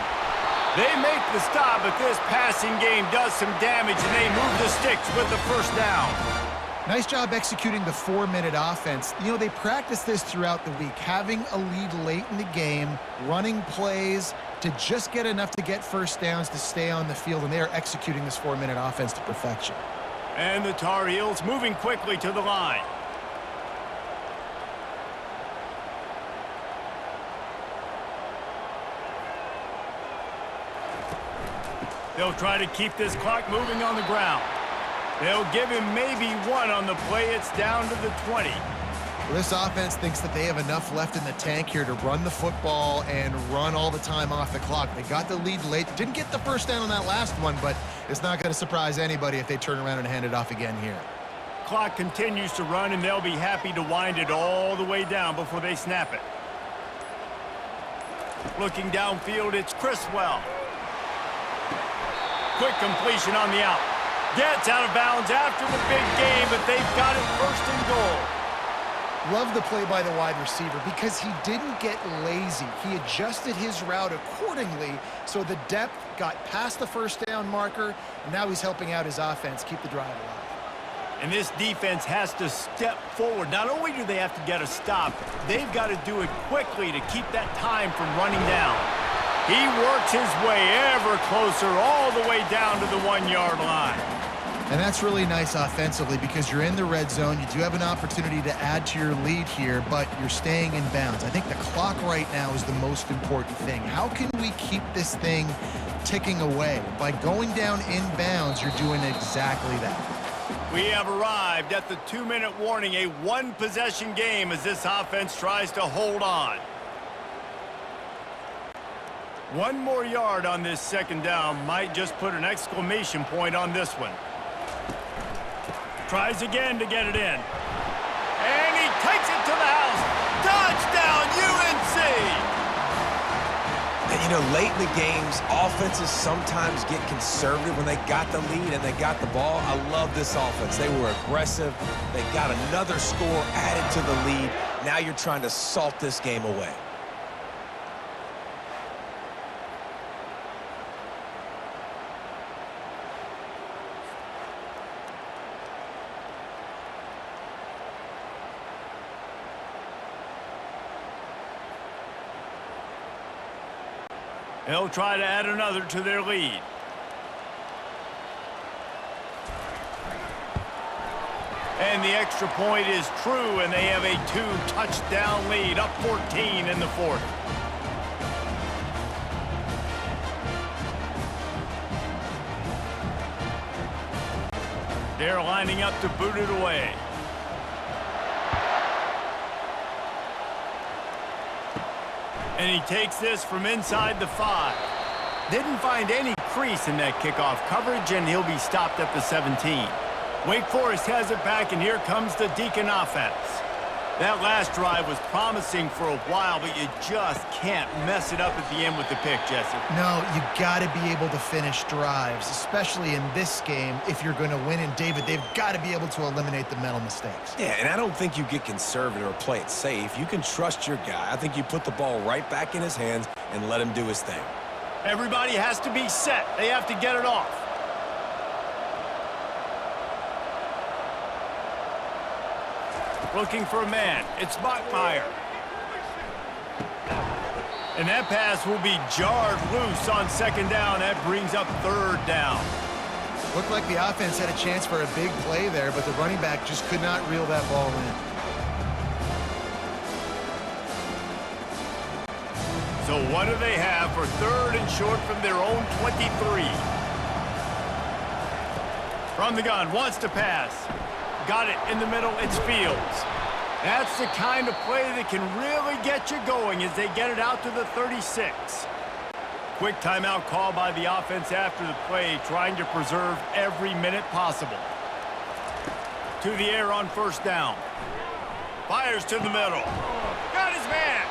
They make the stop, but this passing game does some damage, and they move the sticks with the first down. Nice job executing the 4-minute offense. You know, they practice this throughout the week, having a lead late in the game, running plays to just get enough to get first downs to stay on the field, and they are executing this 4-minute offense to perfection. And the Tarheels moving quickly to the line. They'll try to keep this clock moving on the ground. They'll give him maybe one on the play. It's down to the 20. Well, this offense thinks that they have enough left in the tank here to run the football and run all the time off the clock. They got the lead late. Didn't get the first down on that last one, but it's not going to surprise anybody if they turn around and hand it off again here. Clock continues to run, and they'll be happy to wind it all the way down before they snap it. Looking downfield, it's Criswell. Quick completion on the out. Gets out of bounds after the big game, but they've got it 1st and goal. Love the play by the wide receiver because he didn't get lazy. He adjusted his route accordingly, so the depth got past the first down marker, and now he's helping out his offense keep the drive alive. And this defense has to step forward. Not only do they have to get a stop, they've got to do it quickly to keep that time from running down. He works his way ever closer all the way down to the 1-yard line. And that's really nice offensively because you're in the red zone. You do have an opportunity to add to your lead here, but you're staying in bounds. I think the clock right now is the most important thing. How can we keep this thing ticking away? By going down in bounds, you're doing exactly that. We have arrived at the 2-minute warning, a 1-possession game as this offense tries to hold on. 1 more yard on this 2nd down might just put an exclamation point on this one. Tries again to get it in. And he takes it to the house. Touchdown, UNC! And, you know, late in the games, offenses sometimes get conservative when they got the lead and they got the ball. I love this offense. They were aggressive. They got another score added to the lead. Now you're trying to salt this game away. They'll try to add another to their lead. And the extra point is true, and they have a 2-touchdown lead, up 14 in the 4th. They're lining up to boot it away. And he takes this from inside the 5. Didn't find any crease in that kickoff coverage, and he'll be stopped at the 17. Wake Forest has it back, and here comes the Decan offense. That last drive was promising for a while, but you just can't mess it up at the end with the pick, Jesse. No, you got to be able to finish drives, especially in this game if you're going to win. And, David, they've got to be able to eliminate the mental mistakes. Yeah, and I don't think you get conservative or play it safe. You can trust your guy. I think you put the ball right back in his hands and let him do his thing. Everybody has to be set. They have to get it off. Looking for a man. It's Bachmeyer. And that pass will be jarred loose on second down. That brings up third down. Looked like the offense had a chance for a big play there, but the running back just could not reel that ball in. So what do they have for third and short from their own 23? From the gun, wants to pass. Got it in the middle, it's Fields. That's the kind of play that can really get you going as they get it out to the 36. Quick timeout call by the offense after the play, trying to preserve every minute possible. To the air on first down. Fires to the middle. Got his man.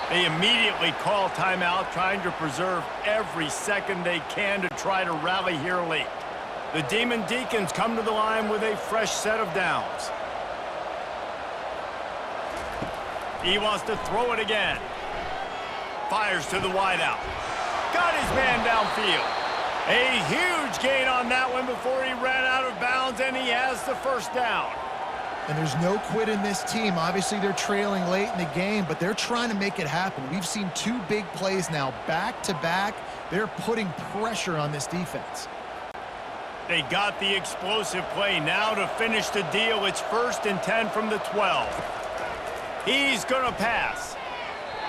They immediately call timeout, trying to preserve every second they can to try to rally here late. The Demon Deacons come to the line with a fresh set of downs. He wants to throw it again. Fires to the wideout. Got his man downfield. A huge gain on that one before he ran out of bounds, and he has the first down. And there's no quit in this team. Obviously, they're trailing late in the game, but they're trying to make it happen. We've seen two big plays now, back-to-back. They're putting pressure on this defense. They got the explosive play. Now to finish the deal, it's 1st and 10 from the 12. He's going to pass.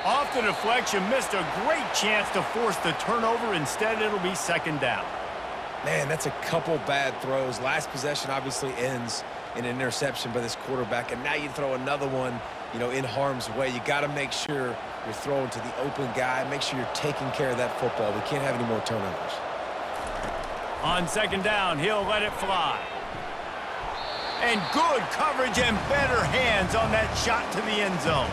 Off the deflection, missed a great chance to force the turnover. Instead, it'll be second down. Man, that's a couple bad throws. Last possession obviously ends in an interception by this quarterback, and now you throw another one, in harm's way. You got to make sure you're throwing to the open guy. Make sure you're taking care of that football. We can't have any more turnovers. On second down, he'll let it fly. And good coverage and better hands on that shot to the end zone.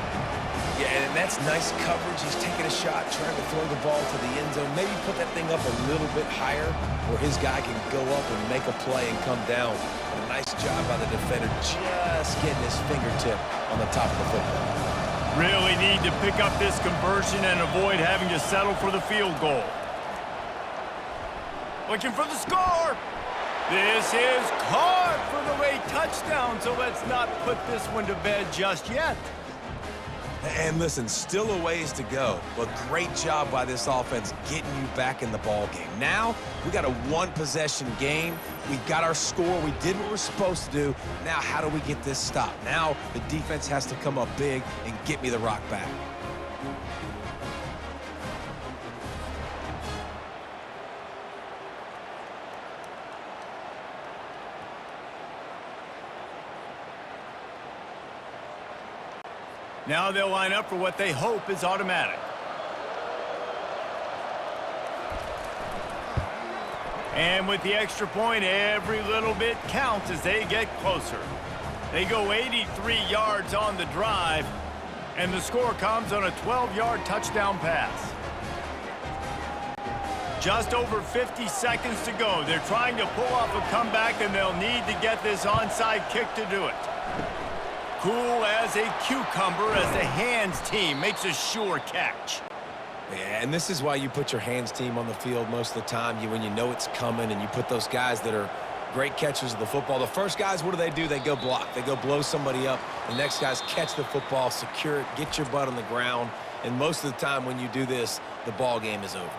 Yeah, and that's nice coverage. He's taking a shot, trying to throw the ball to the end zone. Maybe put that thing up a little bit higher where his guy can go up and make a play and come down. But a nice job by the defender just getting his fingertip on the top of the football. Really need to pick up this conversion and avoid having to settle for the field goal. Looking for the score. This is caught for the late touchdown, so let's not put this one to bed just yet. And listen, still a ways to go, but great job by this offense getting you back in the ball game. Now, we got a one-possession game. We got our score. We did what we're supposed to do. Now, how do we get this stopped? Now, the defense has to come up big and get me the rock back. Now they'll line up for what they hope is automatic. And with the extra point, every little bit counts as they get closer. They go 83 yards on the drive, and the score comes on a 12-yard touchdown pass. Just over 50 seconds to go. They're trying to pull off a comeback, and they'll need to get this onside kick to do it. Cool as a cucumber as the hands team makes a sure catch. Yeah, and this is why you put your hands team on the field most of the time. When you know it's coming, and you put those guys that are great catchers of the football. The first guys, what do? They go block. They go blow somebody up. The next guys catch the football, secure it, get your butt on the ground. And most of the time when you do this, the ball game is over.